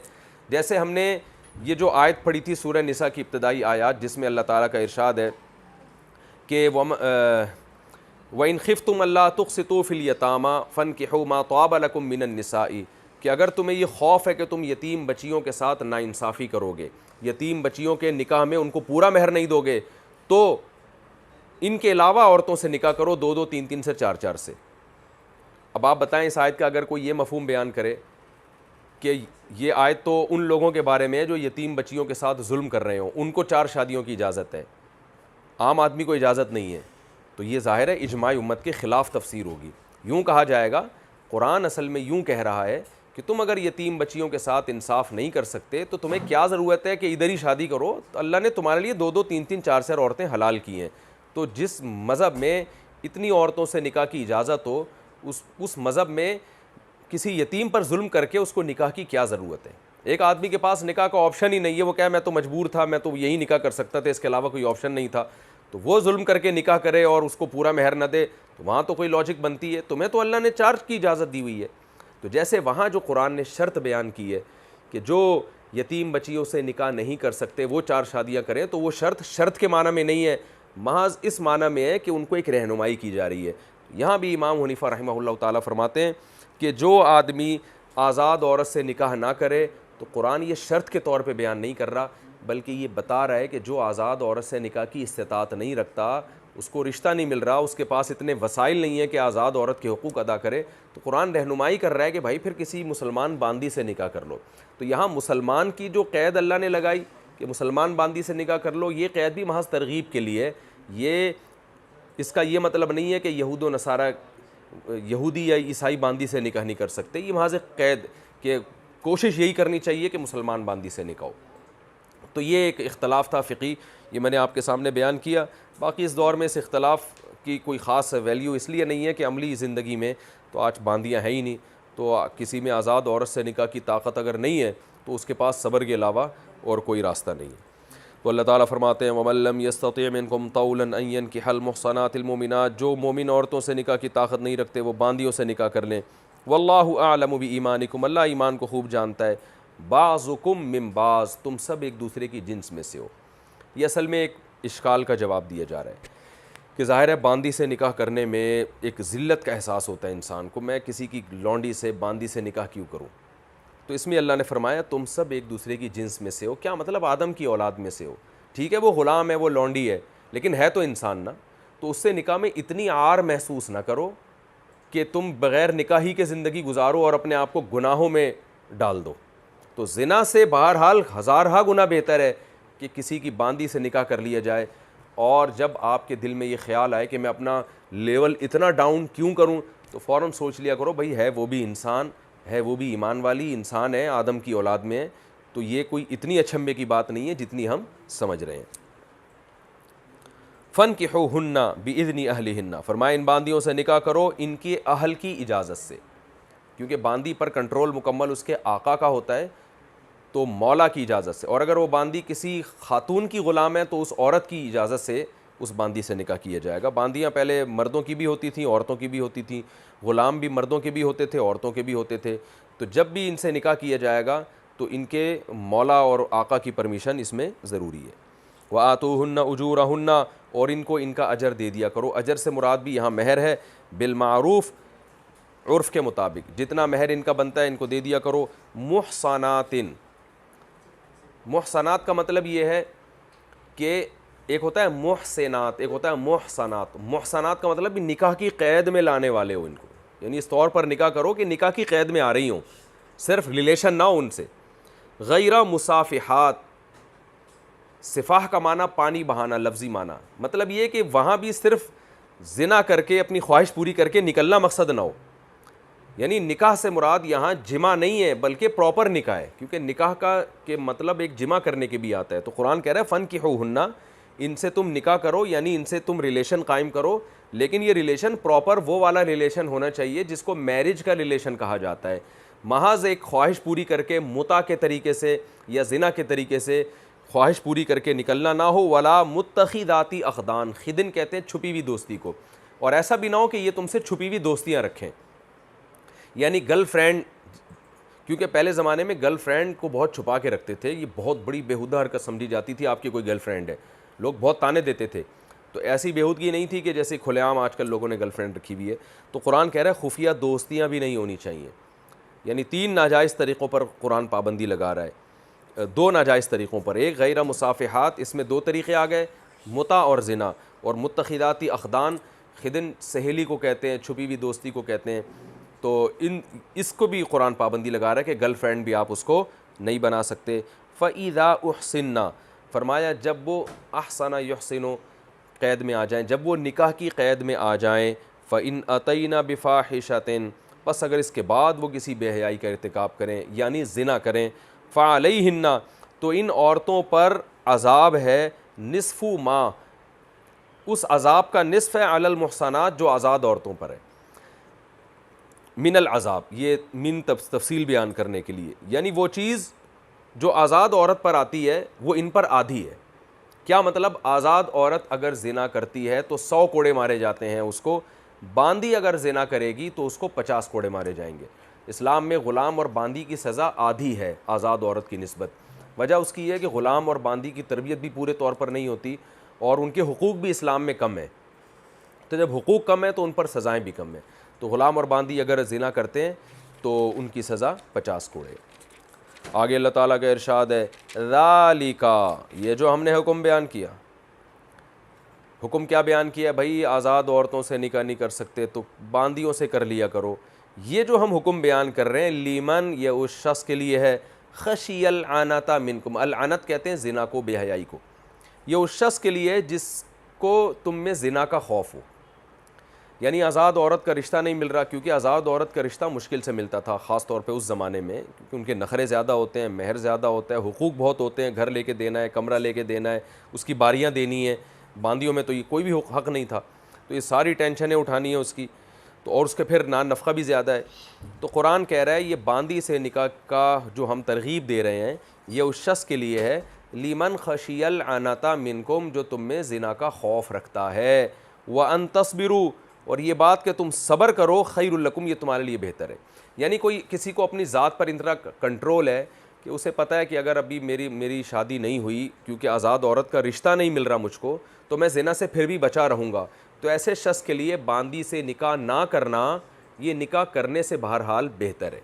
جیسے ہم نے یہ جو آیت پڑھی تھی سورہ نساء کی ابتدائی آیات، جس میں اللہ تعالیٰ کا ارشاد ہے کہ وَإِنْ خِفْتُمْ أَلَّا تُقْسِطُوا فِي الْيَتَامَى فَانكِحُوا مَا طَابَ لَكُم مِّنَ النِّسَاءِ، کہ اگر تمہیں یہ خوف ہے کہ تم یتیم بچیوں کے ساتھ ناانصافی کرو گے، یتیم بچیوں کے نکاح میں ان کو پورا مہر نہیں دو گے، تو ان کے علاوہ عورتوں سے نکاح کرو، 2 3 3 سے 4 4 سے۔ اب آپ بتائیں اس آیت کا اگر کوئی یہ مفہوم بیان کرے کہ یہ آیت تو ان لوگوں کے بارے میں ہے جو یتیم بچیوں کے ساتھ ظلم کر رہے ہوں، ان کو 4 شادیوں کی اجازت ہے، عام آدمی کو اجازت نہیں ہے، تو یہ ظاہر ہے اجماع امت کے خلاف تفسیر ہوگی۔ یوں کہا جائے گا قرآن اصل میں یوں کہہ رہا ہے کہ تم اگر یتیم بچیوں کے ساتھ انصاف نہیں کر سکتے تو تمہیں کیا ضرورت ہے کہ ادھر ہی شادی کرو، تو اللہ نے تمہارے لیے 2 3 3 4 4 عورتیں حلال کی ہیں۔ تو جس مذہب میں اتنی عورتوں سے نکاح کی اجازت ہو، اس مذہب میں کسی یتیم پر ظلم کر کے اس کو نکاح کی کیا ضرورت ہے؟ ایک آدمی کے پاس نکاح کا آپشن ہی نہیں ہے، وہ کہے میں تو مجبور تھا، میں تو یہی نکاح کر سکتا تھا، اس کے علاوہ کوئی آپشن نہیں تھا، تو وہ ظلم کر کے نکاح کرے اور اس کو پورا مہر نہ دے، تو وہاں تو کوئی لاجک بنتی ہے۔ تمہیں تو اللہ نے 4 کی اجازت دی ہوئی ہے۔ تو جیسے وہاں جو قرآن نے شرط بیان کی ہے کہ جو یتیم بچیوں سے نکاح نہیں کر سکتے وہ 4 شادیاں کریں، تو وہ شرط کے معنی میں نہیں ہے، محض اس معنی میں ہے کہ ان کو ایک رہنمائی کی جا رہی ہے۔ یہاں بھی امام حنیفہ رحمہ اللہ تعالیٰ فرماتے ہیں کہ جو آدمی آزاد عورت سے نکاح نہ کرے، تو قرآن یہ شرط کے طور پہ بیان نہیں کر رہا، بلکہ یہ بتا رہا ہے کہ جو آزاد عورت سے نکاح کی استطاعت نہیں رکھتا، اس کو رشتہ نہیں مل رہا، اس کے پاس اتنے وسائل نہیں ہیں کہ آزاد عورت کے حقوق ادا کرے، تو قرآن رہنمائی کر رہا ہے کہ بھائی پھر کسی مسلمان باندی سے نکاح کر لو۔ تو یہاں مسلمان کی جو قید اللہ نے لگائی کہ مسلمان باندی سے نکاح کر لو، یہ قید بھی محض ترغیب کے لیے، اس کا یہ مطلب نہیں ہے کہ یہود و نصارہ یہودی یا عیسائی باندی سے نکاح نہیں کر سکتے، یہ محض ایک قید کہ کوشش یہی کرنی چاہیے کہ مسلمان باندی سے نکاح ہو۔ تو یہ ایک اختلاف تھا فقہی، یہ میں نے آپ کے سامنے بیان کیا۔ باقی اس دور میں اس اختلاف کی کوئی خاص ویلیو اس لیے نہیں ہے کہ عملی زندگی میں تو آج باندیاں ہیں ہی نہیں، تو کسی میں آزاد عورت سے نکاح کی طاقت اگر نہیں ہے تو اس کے پاس صبر کے علاوہ اور کوئی راستہ نہیں ہے۔ تو اللہ تعالیٰ فرماتے ہیں وَمَن لَّمْ يَسْتَطِعْ مِنكُمْ طَوْلًا أَن يَنكِحَ الْمُحْصَنَاتِ الْمُؤْمِنَاتِ، جو مومن عورتوں سے نکاح کی طاقت نہیں رکھتے وہ باندیوں سے نکاح کر لیں۔ وَاللَّهُ أَعْلَمُ بِإِيمَانِكُمْ، اللہ ایمان کو خوب جانتا ہے۔ بعضکم من بعض، تم سب ایک دوسرے کی جنس میں سے ہو۔ یہ اصل میں ایک اشکال کا جواب دیا جا رہا ہے کہ ظاہر ہے باندی سے نکاح کرنے میں ایک ذلت کا احساس ہوتا ہے انسان کو، میں کسی کی لونڈی سے باندی سے نکاح کیوں کروں؟ تو اس میں اللہ نے فرمایا تم سب ایک دوسرے کی جنس میں سے ہو، کیا مطلب آدم کی اولاد میں سے ہو۔ ٹھیک ہے وہ غلام ہے، وہ لونڈی ہے، لیکن ہے تو انسان نا, تو اس سے نکاح میں اتنی عار محسوس نہ کرو کہ تم بغیر نکاحی کے زندگی گزارو اور اپنے آپ کو گناہوں میں ڈال دو. تو زنا سے بہرحال ہزارہا گنا بہتر ہے کہ کسی کی باندی سے نکاح کر لیا جائے. اور جب آپ کے دل میں یہ خیال آئے کہ میں اپنا لیول اتنا ڈاؤن کیوں کروں, تو فوراً سوچ لیا کرو بھائی ہے وہ بھی انسان ہے, وہ بھی ایمان والی انسان ہے, آدم کی اولاد میں ہے, تو یہ کوئی اتنی اچھمبے کی بات نہیں ہے جتنی ہم سمجھ رہے ہیں. فَانْكِحُوهُنَّ بِإِذْنِ أَهْلِهِنَّ, فرمایا ان باندیوں سے نکاح کرو ان کے اہل کی اجازت سے, کیونکہ باندی پر کنٹرول مکمل اس کے آقا کا ہوتا ہے, تو مولا کی اجازت سے. اور اگر وہ باندی کسی خاتون کی غلام ہے تو اس عورت کی اجازت سے اس باندی سے نکاح کیا جائے گا. باندیاں پہلے مردوں کی بھی ہوتی تھیں, عورتوں کی بھی ہوتی تھیں, غلام بھی مردوں کے بھی ہوتے تھے, عورتوں کے بھی ہوتے تھے. تو جب بھی ان سے نکاح کیا جائے گا تو ان کے مولا اور آقا کی پرمیشن اس میں ضروری ہے. وَآتُوهُنَّ أُجُورَهُنَّ, اور ان کو ان کا اجر دے دیا کرو. اجر سے مراد بھی یہاں مہر ہے, بالمعروف, عرف کے مطابق جتنا مہر ان کا بنتا ہے ان کو دے دیا کرو. محصناتن, محصنات کا مطلب یہ ہے کہ ایک ہوتا ہے محسنات, ایک ہوتا ہے محصنات. محصنات کا مطلب بھی نکاح کی قید میں لانے والے ہو ان کو, یعنی اس طور پر نکاح کرو کہ نکاح کی قید میں آ رہی ہوں, صرف ریلیشن نہ ہو ان سے. غیر مصافحات, صفاح کا معنی پانی بہانا, لفظی معنی, مطلب یہ کہ وہاں بھی صرف زنا کر کے اپنی خواہش پوری کر کے نکلنا مقصد نہ ہو. یعنی نکاح سے مراد یہاں جمع نہیں ہے بلکہ پراپر نکاح ہے, کیونکہ نکاح کا کہ مطلب ایک جمع کرنے کے بھی آتا ہے. تو قرآن کہہ رہا ہے فَانْكِحُوهُنَّ, ان سے تم نکاح کرو, یعنی ان سے تم ریلیشن قائم کرو, لیکن یہ ریلیشن پراپر وہ والا ریلیشن ہونا چاہیے جس کو میرج کا ریلیشن کہا جاتا ہے. محض ایک خواہش پوری کر کے متع کے طریقے سے یا زنا کے طریقے سے خواہش پوری کر کے نکلنا نہ ہو. ولا متخذاتی اخدان, خدن کہتے ہیں چھپی ہوئی دوستی کو, اور ایسا بھی نہ ہو کہ یہ تم سے چھپی ہوئی دوستیاں رکھیں, یعنی گرل فرینڈ, کیونکہ پہلے زمانے میں گرل فرینڈ کو بہت چھپا کے رکھتے تھے, یہ بہت بڑی بیہودہ حرکت سمجھی جاتی تھی. آپ کی کوئی گرل فرینڈ ہے, لوگ بہت تانے دیتے تھے. تو ایسی بیہودگی نہیں تھی کہ جیسے کھلے عام آج کل لوگوں نے گرل فرینڈ رکھی ہوئی ہے. تو قرآن کہہ رہا ہے خفیہ دوستیاں بھی نہیں ہونی چاہیے, یعنی 3 ناجائز طریقوں پر قرآن پابندی لگا رہا ہے, 2 ناجائز طریقوں پر. ایک غیر مصافحات, اس میں 2 طریقے آ گئے, متع اور زنا. اور متخذاتی اخدان, خدن سہیلی کو کہتے ہیں, چھپی ہوئی دوستی کو کہتے ہیں. تو اس کو بھی قرآن پابندی لگا رہا ہے کہ گرل فرینڈ بھی آپ اس کو نہیں بنا سکتے. فَإِذَا أُحْصِنَّ, فرمایا جب وہ احسن یحسن قید میں آ جائیں, جب وہ نکاح کی قید میں آ جائیں. فَإِنْ أَتَيْنَ بِفَاحِشَةٍ, پس اگر اس کے بعد وہ کسی بے حیائی کا ارتکاب کریں یعنی زنا کریں, فَعَلَيْهِنَّ, تو ان عورتوں پر عذاب ہے, نصف ما, اس عذاب کا نصف ہے, علی المحصنات, جو آزاد عورتوں پر ہے, من العذاب. یہ من تفصیل بیان کرنے کے لیے, یعنی وہ چیز جو آزاد عورت پر آتی ہے وہ ان پر آدھی ہے. کیا مطلب؟ آزاد عورت اگر زنا کرتی ہے تو 100 کوڑے مارے جاتے ہیں اس کو, باندی اگر زنا کرے گی تو اس کو 50 کوڑے مارے جائیں گے. اسلام میں غلام اور باندی کی سزا آدھی ہے آزاد عورت کی نسبت. وجہ اس کی یہ ہے کہ غلام اور باندی کی تربیت بھی پورے طور پر نہیں ہوتی اور ان کے حقوق بھی اسلام میں کم ہیں. تو جب حقوق کم ہیں تو ان پر سزائیں بھی کم ہیں. تو غلام اور باندی اگر زنا کرتے ہیں تو ان کی سزا 50 کوڑے. آگے اللہ تعالیٰ کا ارشاد ہے ذالک, یہ جو ہم نے حکم بیان کیا, حکم کیا بیان کیا بھائی؟ آزاد عورتوں سے نکاح نہیں کر سکتے تو باندیوں سے کر لیا کرو. یہ جو ہم حکم بیان کر رہے ہیں, لیمن, یہ اس شخص کے لیے ہے, خشی العنت منکم, العنت کہتے ہیں زنا کو, بے حیائی کو. یہ اس شخص کے لیے ہے جس کو تم میں زنا کا خوف ہو. یعنی آزاد عورت کا رشتہ نہیں مل رہا, کیونکہ آزاد عورت کا رشتہ مشکل سے ملتا تھا, خاص طور پہ اس زمانے میں, کیونکہ ان کے نخرے زیادہ ہوتے ہیں, مہر زیادہ ہوتا ہے, حقوق بہت ہوتے ہیں, گھر لے کے دینا ہے, کمرہ لے کے دینا ہے, اس کی باریاں دینی ہیں. باندیوں میں تو یہ کوئی بھی حق نہیں تھا, تو یہ ساری ٹینشنیں اٹھانی ہیں اس کی, تو اور اس کے پھر نان نفقہ بھی زیادہ ہے. تو قرآن کہہ رہا ہے یہ باندی سے نکاح کا جو ہم ترغیب دے رہے ہیں یہ اس شخص کے لیے ہے, لیمن خشی العنت منکم, جو تم میں زنا کا خوف رکھتا ہے, وَأَن تَصْبِرُوا, اور یہ بات کہ تم صبر کرو, خیر لکم, یہ تمہارے لیے بہتر ہے. یعنی کوئی کسی کو اپنی ذات پر اتنا کنٹرول ہے کہ اسے پتہ ہے کہ اگر ابھی میری شادی نہیں ہوئی کیونکہ آزاد عورت کا رشتہ نہیں مل رہا مجھ کو, تو میں زنا سے پھر بھی بچا رہوں گا. تو ایسے شخص کے لیے باندی سے نکاح نہ کرنا, یہ نکاح کرنے سے بہرحال بہتر ہے.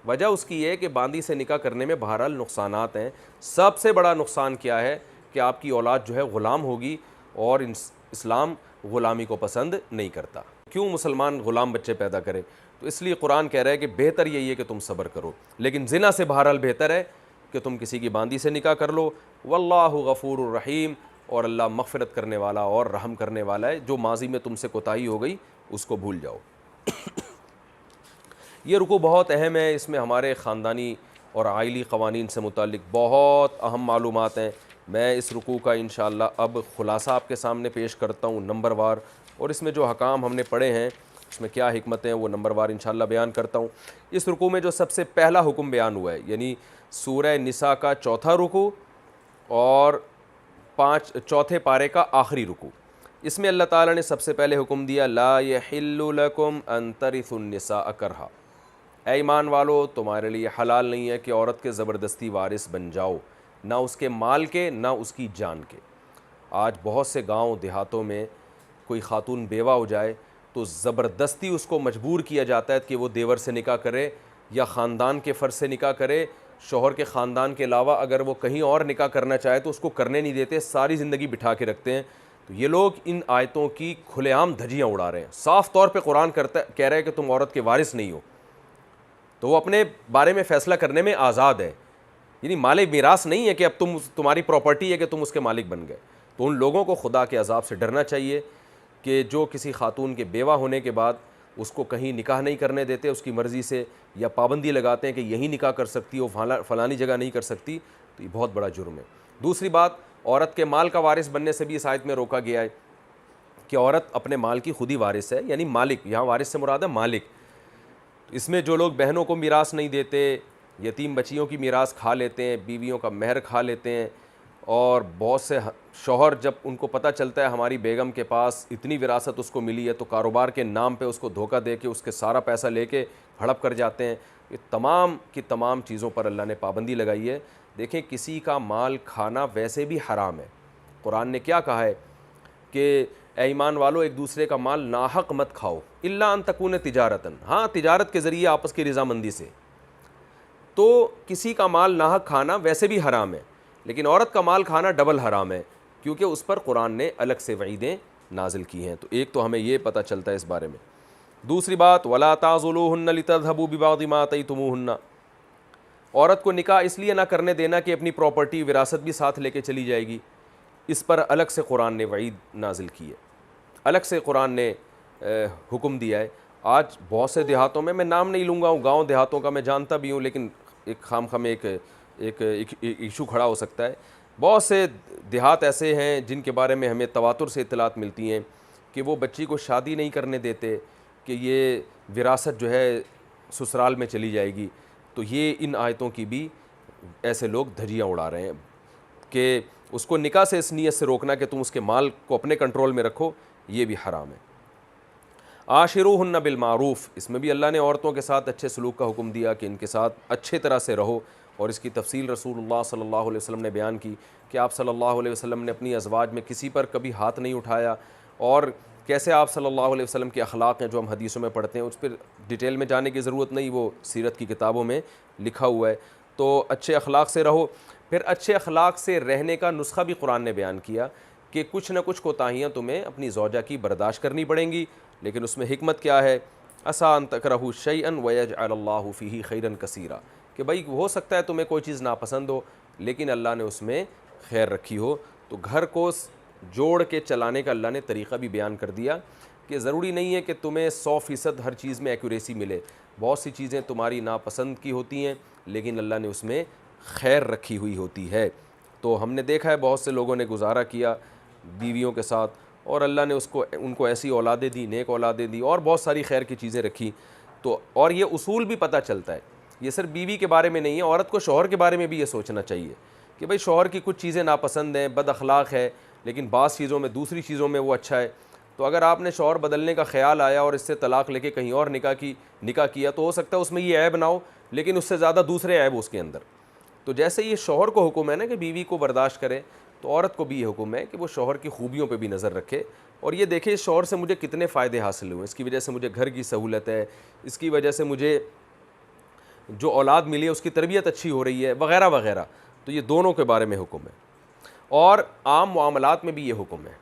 وجہ اس کی یہ ہے کہ باندی سے نکاح کرنے میں بہرحال نقصانات ہیں. سب سے بڑا نقصان کیا ہے کہ آپ کی اولاد جو ہے غلام ہوگی, اور اسلام غلامی کو پسند نہیں کرتا۔ کیوں مسلمان غلام بچے پیدا کرے؟ تو اس لیے قرآن کہہ رہا ہے کہ بہتر یہی ہے کہ تم صبر کرو، لیکن زنا سے بہرحال بہتر ہے کہ تم کسی کی باندی سے نکاح کر لو۔ واللہ غفور الرحیم، اور اللہ مغفرت کرنے والا اور رحم کرنے والا ہے۔ جو ماضی میں تم سے کوتاہی ہو گئی اس کو بھول جاؤ۔ یہ رکوع بہت اہم ہے، اس میں ہمارے خاندانی اور عائلی قوانین سے متعلق بہت اہم معلومات ہیں۔ میں اس رکوع کا انشاءاللہ اب خلاصہ آپ کے سامنے پیش کرتا ہوں نمبر وار، اور اس میں جو حکام ہم نے پڑھے ہیں اس میں کیا حکمتیں ہیں وہ نمبر وار انشاءاللہ بیان کرتا ہوں۔ اس رکوع میں جو سب سے پہلا حکم بیان ہوا ہے، یعنی سورہ نساء کا چوتھا رکوع اور چوتھے پارے کا آخری رکوع، اس میں اللہ تعالیٰ نے سب سے پہلے حکم دیا لا یحل لکم ان ترثوا النساء کرہا، اے ایمان والو تمہارے لیے حلال نہیں ہے کہ عورت کے زبردستی وارث بن جاؤ، نہ اس کے مال کے نہ اس کی جان کے۔ آج بہت سے گاؤں دیہاتوں میں کوئی خاتون بیوہ ہو جائے تو زبردستی اس کو مجبور کیا جاتا ہے کہ وہ دیور سے نکاح کرے یا خاندان کے فرض سے نکاح کرے، شوہر کے خاندان کے علاوہ اگر وہ کہیں اور نکاح کرنا چاہے تو اس کو کرنے نہیں دیتے، ساری زندگی بٹھا کے رکھتے ہیں۔ تو یہ لوگ ان آیتوں کی کھلے عام دھجیاں اڑا رہے ہیں، صاف طور پہ قرآن کہہ رہا ہے کہ تم عورت کے وارث نہیں ہو، تو وہ اپنے بارے میں فیصلہ کرنے میں آزاد ہے، یعنی مال میراث نہیں ہے کہ اب تمہاری پراپرٹی ہے کہ تم اس کے مالک بن گئے۔ تو ان لوگوں کو خدا کے عذاب سے ڈرنا چاہیے کہ جو کسی خاتون کے بیوہ ہونے کے بعد اس کو کہیں نکاح نہیں کرنے دیتے اس کی مرضی سے، یا پابندی لگاتے ہیں کہ یہی نکاح کر سکتی ہو فلانی جگہ نہیں کر سکتی، تو یہ بہت بڑا جرم ہے۔ دوسری بات، عورت کے مال کا وارث بننے سے بھی اس آیت میں روکا گیا ہے کہ عورت اپنے مال کی خود ہی وارث ہے، یعنی مالک، یہاں وارث سے مراد ہے مالک۔ اس میں جو لوگ بہنوں کو میراث نہیں دیتے، یتیم بچیوں کی میراث کھا لیتے ہیں، بیویوں کا مہر کھا لیتے ہیں، اور بہت سے شوہر جب ان کو پتہ چلتا ہے ہماری بیگم کے پاس اتنی وراثت اس کو ملی ہے تو کاروبار کے نام پہ اس کو دھوکہ دے کے اس کے سارا پیسہ لے کے ہڑپ کر جاتے ہیں۔ یہ تمام کی تمام چیزوں پر اللہ نے پابندی لگائی ہے۔ دیکھیں کسی کا مال کھانا ویسے بھی حرام ہے، قرآن نے کیا کہا ہے کہ اے ایمان والو ایک دوسرے کا مال ناحق مت کھاؤ الا ان تکون تجارتن، ہاں تجارت کے ذریعے آپس کی رضامندی سے۔ تو کسی کا مال ناحق کھانا ویسے بھی حرام ہے، لیکن عورت کا مال کھانا ڈبل حرام ہے، کیونکہ اس پر قرآن نے الگ سے وعیدیں نازل کی ہیں۔ تو ایک تو ہمیں یہ پتہ چلتا ہے اس بارے میں۔ دوسری بات، وَلَا تَعْضُلُوهُنَّ لِتَذْهَبُوا بِبَعْضِ مَا آتَيْتُمُوهُنَّ، عورت کو نکاح اس لیے نہ کرنے دینا کہ اپنی پراپرٹی وراثت بھی ساتھ لے کے چلی جائے گی، اس پر الگ سے قرآن نے وعید نازل کی ہے، الگ سے قرآن نے حکم دیا ہے۔ آج بہت سے دیہاتوں میں نام نہیں لوں گا، گاؤں دیہاتوں کا میں جانتا بھی ہوں، لیکن ایک خام خام ایک ایشو کھڑا ہو سکتا ہے۔ بہت سے دیہات ایسے ہیں جن کے بارے میں ہمیں تواتر سے اطلاعات ملتی ہیں کہ وہ بچی کو شادی نہیں کرنے دیتے کہ یہ وراثت جو ہے سسرال میں چلی جائے گی۔ تو یہ ان آیتوں کی بھی ایسے لوگ دھجیاں اڑا رہے ہیں کہ اس کو نکاح سے اس نیت سے روکنا کہ تم اس کے مال کو اپنے کنٹرول میں رکھو، یہ بھی حرام ہے۔ عاشروہن بالمعروف، اس میں بھی اللہ نے عورتوں کے ساتھ اچھے سلوک کا حکم دیا کہ ان کے ساتھ اچھے طرح سے رہو، اور اس کی تفصیل رسول اللہ صلی اللہ علیہ وسلم نے بیان کی کہ آپ صلی اللہ علیہ وسلم نے اپنی ازواج میں کسی پر کبھی ہاتھ نہیں اٹھایا، اور کیسے آپ صلی اللہ علیہ وسلم کے اخلاق ہیں جو ہم حدیثوں میں پڑھتے ہیں، اس پر ڈیٹیل میں جانے کی ضرورت نہیں، وہ سیرت کی کتابوں میں لکھا ہوا ہے۔ تو اچھے اخلاق سے رہو۔ پھر اچھے اخلاق سے رہنے کا نسخہ بھی قرآن نے بیان کیا کہ کچھ نہ کچھ کوتاہیاں تمہیں اپنی زوجہ کی برداشت کرنی پڑیں گی، لیکن اس میں حکمت کیا ہے؟ عسیٰ ان تکرہوا شیئا ویجعل اللہ فیہ خیرا کثیرا، کہ بھائی ہو سکتا ہے تمہیں کوئی چیز ناپسند ہو لیکن اللہ نے اس میں خیر رکھی ہو۔ تو گھر کو جوڑ کے چلانے کا اللہ نے طریقہ بھی بیان کر دیا کہ ضروری نہیں ہے کہ تمہیں 100% ہر چیز میں ایکوریسی ملے، بہت سی چیزیں تمہاری ناپسند کی ہوتی ہیں لیکن اللہ نے اس میں خیر رکھی ہوئی ہوتی ہے۔ تو ہم نے دیکھا ہے بہت سے لوگوں نے گزارا کیا بیویوں کے ساتھ، اور اللہ نے ان کو ایسی اولادیں دی، نیک اولادیں دی، اور بہت ساری خیر کی چیزیں رکھی۔ تو اور یہ اصول بھی پتہ چلتا ہے، یہ صرف بیوی کے بارے میں نہیں ہے، عورت کو شوہر کے بارے میں بھی یہ سوچنا چاہیے کہ بھئی شوہر کی کچھ چیزیں ناپسند ہیں، بد اخلاق ہے، لیکن بعض چیزوں میں دوسری چیزوں میں وہ اچھا ہے۔ تو اگر آپ نے شوہر بدلنے کا خیال آیا اور اس سے طلاق لے کے کہیں اور نکاح کیا تو ہو سکتا ہے اس میں یہ عیب نہ ہو، لیکن اس سے زیادہ دوسرے عیب اس کے اندر۔ تو جیسے یہ شوہر کو حکم ہے نا کہ بیوی کو برداشت کرے، تو عورت کو بھی یہ حکم ہے کہ وہ شوہر کی خوبیوں پہ بھی نظر رکھے، اور یہ دیکھے اس شوہر سے مجھے کتنے فائدے حاصل ہوئے، اس کی وجہ سے مجھے گھر کی سہولت ہے، اس کی وجہ سے مجھے جو اولاد ملی ہے اس کی تربیت اچھی ہو رہی ہے، وغیرہ وغیرہ۔ تو یہ دونوں کے بارے میں حکم ہے، اور عام معاملات میں بھی یہ حکم ہے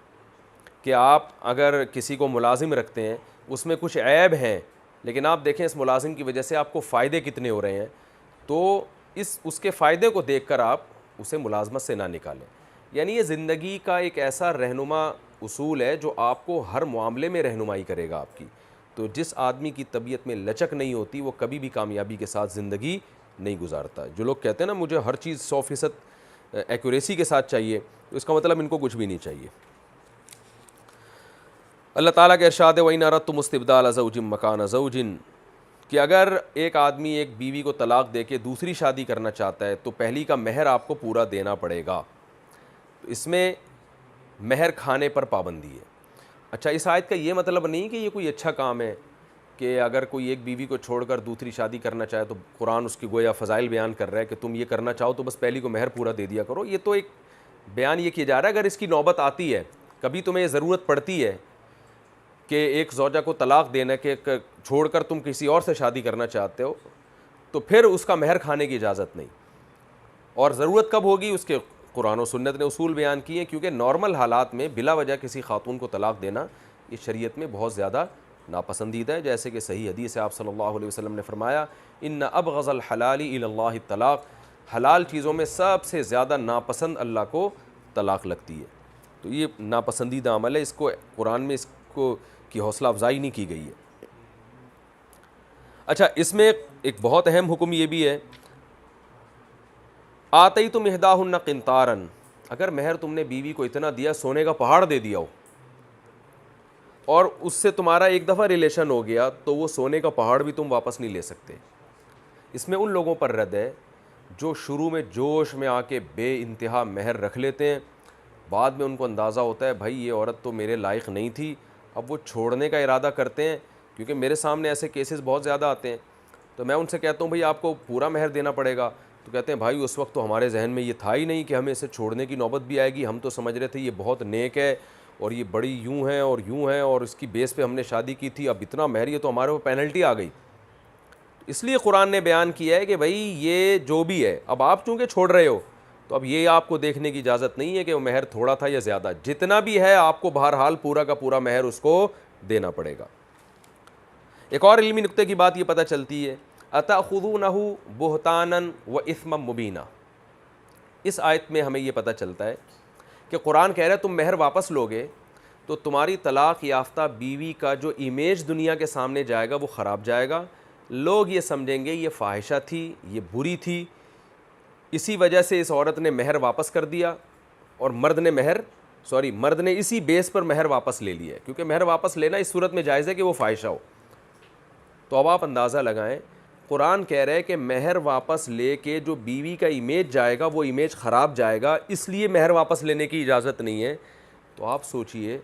کہ آپ اگر کسی کو ملازم رکھتے ہیں اس میں کچھ عیب ہیں، لیکن آپ دیکھیں اس ملازم کی وجہ سے آپ کو فائدے کتنے ہو رہے ہیں، تو اس کے فائدے کو دیکھ کر آپ اسے ملازمت سے نہ نکالیں. یعنی یہ زندگی کا ایک ایسا رہنما اصول ہے جو آپ کو ہر معاملے میں رہنمائی کرے گا آپ کی. تو جس آدمی کی طبیعت میں لچک نہیں ہوتی وہ کبھی بھی کامیابی کے ساتھ زندگی نہیں گزارتا. جو لوگ کہتے ہیں نا مجھے ہر چیز 100% ایکوریسی کے ساتھ چاہیے، تو اس کا مطلب ان کو کچھ بھی نہیں چاہیے. اللہ تعالیٰ کا ارشاد ہے وَإِنْ أَرَدْتُمُ اسْتِبْدَالَ زَوْجٍ مَّكَانَ زَوْجٍ، کہ اگر ایک آدمی ایک بیوی کو طلاق دے کے دوسری شادی کرنا چاہتا ہے تو پہلی کا مہر آپ کو پورا دینا پڑے گا. تو اس میں مہر کھانے پر پابندی ہے. اچھا، اس آیت کا یہ مطلب نہیں کہ یہ کوئی اچھا کام ہے کہ اگر کوئی ایک بیوی کو چھوڑ کر دوسری شادی کرنا چاہے تو قرآن اس کی گویا فضائل بیان کر رہا ہے کہ تم یہ کرنا چاہو تو بس پہلی کو مہر پورا دے دیا کرو. یہ تو ایک بیان یہ کیا جا رہا ہے اگر اس کی نوبت آتی ہے، کبھی تمہیں یہ ضرورت پڑتی ہے کہ ایک زوجہ کو طلاق دینے کے چھوڑ کر تم کسی اور سے شادی کرنا چاہتے ہو، تو پھر اس کا مہر کھانے کی اجازت نہیں. اور ضرورت کب ہوگی اس کے قرآن و سنت نے اصول بیان کیے، کیونکہ نارمل حالات میں بلا وجہ کسی خاتون کو طلاق دینا یہ شریعت میں بہت زیادہ ناپسندیدہ ہے. جیسے کہ صحیح حدیث ہے، آپ صلی اللہ علیہ وسلم نے فرمایا ان ابغض الحلال الی اللہ الطلاق، حلال چیزوں میں سب سے زیادہ ناپسند اللہ کو طلاق لگتی ہے. تو یہ ناپسندیدہ عمل ہے، اس کو قرآن میں اس کو کی حوصلہ افزائی نہیں کی گئی ہے. اچھا، اس میں ایک بہت اہم حکم یہ بھی ہے آتیتم احداہن قنطارا، اگر مہر تم نے بیوی کو اتنا دیا سونے کا پہاڑ دے دیا ہو اور اس سے تمہارا ایک دفعہ ریلیشن ہو گیا تو وہ سونے کا پہاڑ بھی تم واپس نہیں لے سکتے. اس میں ان لوگوں پر رد ہے جو شروع میں جوش میں آ کے بے انتہا مہر رکھ لیتے ہیں، بعد میں ان کو اندازہ ہوتا ہے بھائی یہ عورت تو میرے لائق نہیں تھی، اب وہ چھوڑنے کا ارادہ کرتے ہیں. کیونکہ میرے سامنے ایسے کیسز بہت زیادہ آتے ہیں، تو میں ان سے کہتا ہوں بھائی آپ کو پورا مہر دینا پڑے گا، تو کہتے ہیں بھائی اس وقت تو ہمارے ذہن میں یہ تھا ہی نہیں کہ ہمیں اسے چھوڑنے کی نوبت بھی آئے گی، ہم تو سمجھ رہے تھے یہ بہت نیک ہے اور یہ بڑی یوں ہیں اور یوں ہیں اور اس کی بیس پہ ہم نے شادی کی تھی، اب اتنا مہر یہ تو ہمارے اوپر پینلٹی آ گئی. اس لیے قرآن نے بیان کیا ہے کہ بھائی یہ جو بھی ہے، اب آپ چونکہ چھوڑ رہے ہو تو اب یہ آپ کو دیکھنے کی اجازت نہیں ہے کہ وہ مہر تھوڑا تھا یا زیادہ، جتنا بھی ہے آپ کو بہرحال پورا کا پورا مہر اس کو دینا پڑے گا. ایک اور علمی نقطے کی بات یہ پتہ چلتی ہے اتأخذونہ بہتانا و اثما مبینا، اس آیت میں ہمیں یہ پتہ چلتا ہے کہ قرآن کہہ رہا ہے تم مہر واپس لوگے تو تمہاری طلاق یافتہ بیوی کا جو امیج دنیا کے سامنے جائے گا وہ خراب جائے گا. لوگ یہ سمجھیں گے یہ فاحشہ تھی، یہ بری تھی، اسی وجہ سے اس عورت نے مہر واپس کر دیا اور مرد نے اسی بیس پر مہر واپس لے لیا ہے، کیونکہ مہر واپس لینا اس صورت میں جائز ہے کہ وہ فاحشہ ہو. تو اب آپ اندازہ لگائیں، قرآن کہہ رہے ہے کہ مہر واپس لے کے جو بیوی کا امیج جائے گا وہ امیج خراب جائے گا، اس لیے مہر واپس لینے کی اجازت نہیں ہے. تو آپ سوچئے،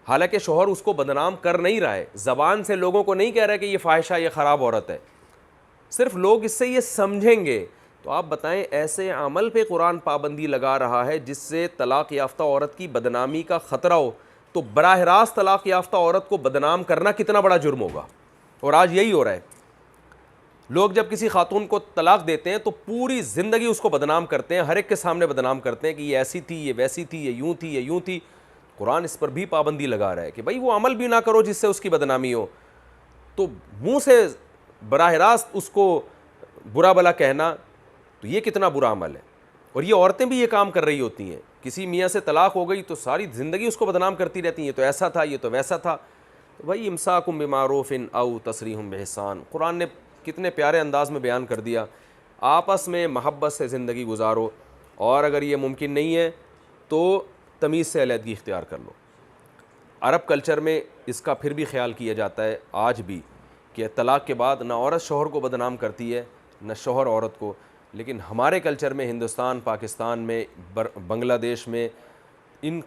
حالانکہ شوہر اس کو بدنام کر نہیں رہا ہے، زبان سے لوگوں کو نہیں کہہ رہا ہے کہ یہ فاحشہ، یہ خراب عورت ہے، صرف لوگ اس سے یہ سمجھیں گے. تو آپ بتائیں ایسے عمل پہ قرآن پابندی لگا رہا ہے جس سے طلاق یافتہ عورت کی بدنامی کا خطرہ ہو، تو براہ راست طلاق یافتہ عورت کو بدنام کرنا کتنا بڑا جرم ہوگا. اور آج یہی ہو رہا ہے، لوگ جب کسی خاتون کو طلاق دیتے ہیں تو پوری زندگی اس کو بدنام کرتے ہیں، ہر ایک کے سامنے بدنام کرتے ہیں کہ یہ ایسی تھی، یہ ویسی تھی، یہ یوں تھی، یہ یوں تھی. قرآن اس پر بھی پابندی لگا رہا ہے کہ بھائی وہ عمل بھی نہ کرو جس سے اس کی بدنامی ہو، تو منہ سے براہ راست اس کو برا بلا کہنا تو یہ کتنا برا عمل ہے. اور یہ عورتیں بھی یہ کام کر رہی ہوتی ہیں، کسی میاں سے طلاق ہو گئی تو ساری زندگی اس کو بدنام کرتی رہتی ہیں، یہ تو ایسا تھا، یہ تو ویسا تھا. تو بھائی امساکم بمعروف او تسریحم بإحسان، قرآن نے کتنے پیارے انداز میں بیان کر دیا، آپس میں محبت سے زندگی گزارو، اور اگر یہ ممکن نہیں ہے تو تمیز سے علیحدگی اختیار کر لو. عرب کلچر میں اس کا پھر بھی خیال کیا جاتا ہے آج بھی کہ طلاق کے بعد نہ عورت شوہر کو بدنام کرتی ہے نہ شوہر عورت کو، لیکن ہمارے کلچر میں ہندوستان، پاکستان میں، بنگلہ دیش میں، ان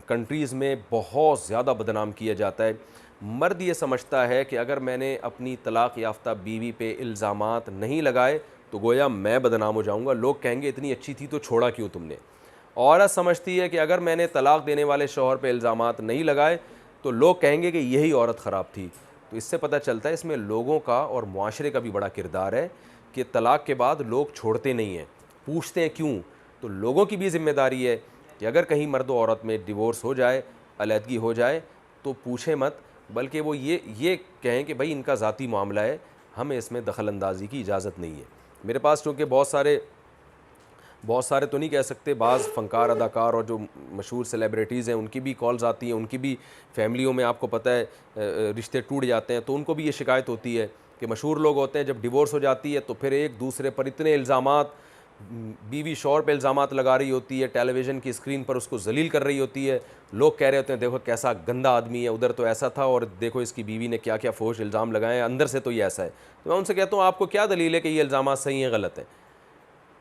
کنٹریز میں بہت زیادہ بدنام کیا جاتا ہے. مرد یہ سمجھتا ہے کہ اگر میں نے اپنی طلاق یافتہ بیوی پہ الزامات نہیں لگائے تو گویا میں بدنام ہو جاؤں گا، لوگ کہیں گے اتنی اچھی تھی تو چھوڑا کیوں تم نے. عورت سمجھتی ہے کہ اگر میں نے طلاق دینے والے شوہر پہ الزامات نہیں لگائے تو لوگ کہیں گے کہ یہی عورت خراب تھی. تو اس سے پتہ چلتا ہے اس میں لوگوں کا اور معاشرے کا بھی بڑا کردار ہے کہ طلاق کے بعد لوگ چھوڑتے نہیں ہیں، پوچھتے ہیں کیوں. تو لوگوں کی بھی ذمہ داری ہے کہ اگر کہیں مرد و عورت میں ڈیورس ہو جائے علیحدگی ہو جائے تو پوچھیں مت، بلکہ وہ یہ کہیں کہ بھائی ان کا ذاتی معاملہ ہے، ہمیں اس میں دخل اندازی کی اجازت نہیں ہے۔ میرے پاس چونکہ بہت سارے تو نہیں کہہ سکتے، بعض فنکار، اداکار اور جو مشہور سیلیبریٹیز ہیں ان کی بھی کالز آتی ہیں، ان کی بھی فیملیوں میں آپ کو پتہ ہے رشتے ٹوٹ جاتے ہیں، تو ان کو بھی یہ شکایت ہوتی ہے کہ مشہور لوگ ہوتے ہیں جب ڈیورس ہو جاتی ہے تو پھر ایک دوسرے پر اتنے الزامات، بیوی شوہر پہ الزامات لگا رہی ہوتی ہے، ٹیلی ویژن کی اسکرین پر اس کو ذلیل کر رہی ہوتی ہے، لوگ کہہ رہے ہوتے ہیں دیکھو کیسا گندا آدمی ہے، ادھر تو ایسا تھا اور دیکھو اس کی بیوی نے کیا کیا فحش الزام لگائے ہیں، اندر سے تو یہ ایسا ہے۔ تو میں ان سے کہتا ہوں آپ کو کیا دلیل ہے کہ یہ الزامات صحیح ہیں غلط ہیں؟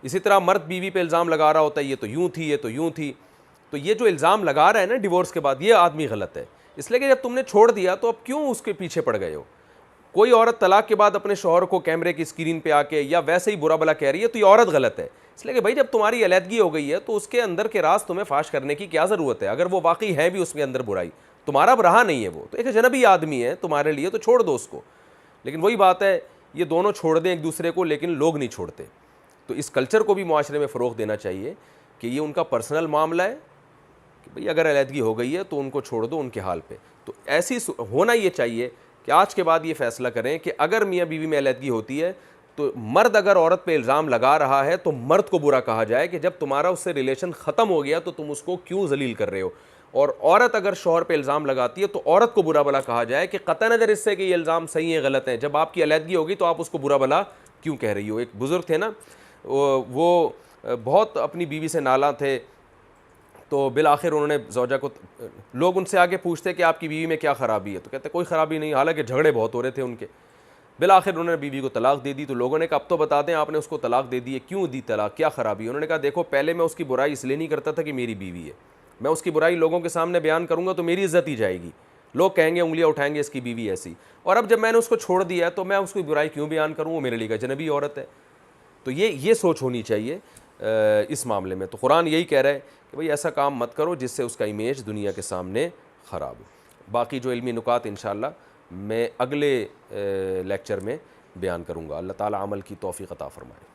اسی طرح مرد بیوی پہ الزام لگا رہا ہوتا ہے یہ تو یوں تھی، یہ تو یوں تھی، تو یہ جو الزام لگا رہا ہے نا ڈیورس کے بعد، یہ آدمی غلط ہے، اس لیے کہ جب تم نے چھوڑ دیا تو اب کیوں اس کے پیچھے پڑ گئے ہو؟ کوئی عورت طلاق کے بعد اپنے شوہر کو کیمرے کی اسکرین پہ آ کے یا ویسے ہی برا بلا کہہ رہی ہے تو یہ عورت غلط ہے، اس لیے کہ بھائی جب تمہاری علیحدگی ہو گئی ہے تو اس کے اندر کے راز تمہیں فاش کرنے کی کیا ضرورت ہے؟ اگر وہ واقعی ہے بھی اس کے اندر برائی، تمہارا اب رہا نہیں ہے، وہ تو ایک اجنبی آدمی ہے تمہارے لیے، تو چھوڑ دو اس کو۔ لیکن وہی بات ہے، یہ دونوں چھوڑ دیں ایک دوسرے کو، لیکن لوگ نہیں چھوڑتے۔ تو اس کلچر کو بھی معاشرے میں فروغ دینا چاہیے کہ یہ ان کا پرسنل معاملہ ہے کہ بھئی اگر علیحدگی ہو گئی ہے تو ان کو چھوڑ دو ان کے حال پہ۔ تو ایسی ہونا یہ چاہیے کہ آج کے بعد یہ فیصلہ کریں کہ اگر میاں بیوی میں علیحدگی ہوتی ہے تو مرد اگر عورت پہ الزام لگا رہا ہے تو مرد کو برا کہا جائے کہ جب تمہارا اس سے ریلیشن ختم ہو گیا تو تم اس کو کیوں ذلیل کر رہے ہو، اور عورت اگر شوہر پہ الزام لگاتی ہے تو عورت کو برا بلا کہا جائے کہ قطع نظر اس سے کہ یہ الزام صحیح ہیں غلط ہیں، جب آپ کی علیحدگی ہوگی تو آپ اس کو برا بلا کیوں کہہ رہی ہو۔ ایک بزرگ تھے نا، وہ بہت اپنی بیوی سے نالاں تھے، تو بالآخر انہوں نے زوجہ کو، لوگ ان سے آگے پوچھتے کہ آپ کی بیوی میں کیا خرابی ہے، تو کہتے کوئی خرابی نہیں، حالانکہ جھگڑے بہت ہو رہے تھے ان کے۔ بالآخر انہوں نے بیوی کو طلاق دے دی، تو لوگوں نے کہا اب تو بتا دیں آپ نے اس کو طلاق دے دی ہے، کیوں دی طلاق، کیا خرابی ہے؟ انہوں نے کہا دیکھو پہلے میں اس کی برائی اس لیے نہیں کرتا تھا کہ میری بیوی ہے، میں اس کی برائی لوگوں کے سامنے بیان کروں گا تو میری عزت ہی جائے گی، لوگ کہیں گے انگلیاں اٹھائیں گے اس کی بیوی ایسی، اور اب جب میں نے اس کو چھوڑ دیا ہے تو میں اس کی برائی کیوں بیان کروں، وہ میرے لیے اجنبی عورت ہے۔ تو یہ سوچ ہونی چاہیے اس معاملے میں۔ تو قرآن یہی کہہ رہا ہے کہ بھئی ایسا کام مت کرو جس سے اس کا امیج دنیا کے سامنے خراب ہو۔ باقی جو علمی نکات انشاءاللہ میں اگلے لیکچر میں بیان کروں گا۔ اللہ تعالی عمل کی توفیق عطا فرمائے۔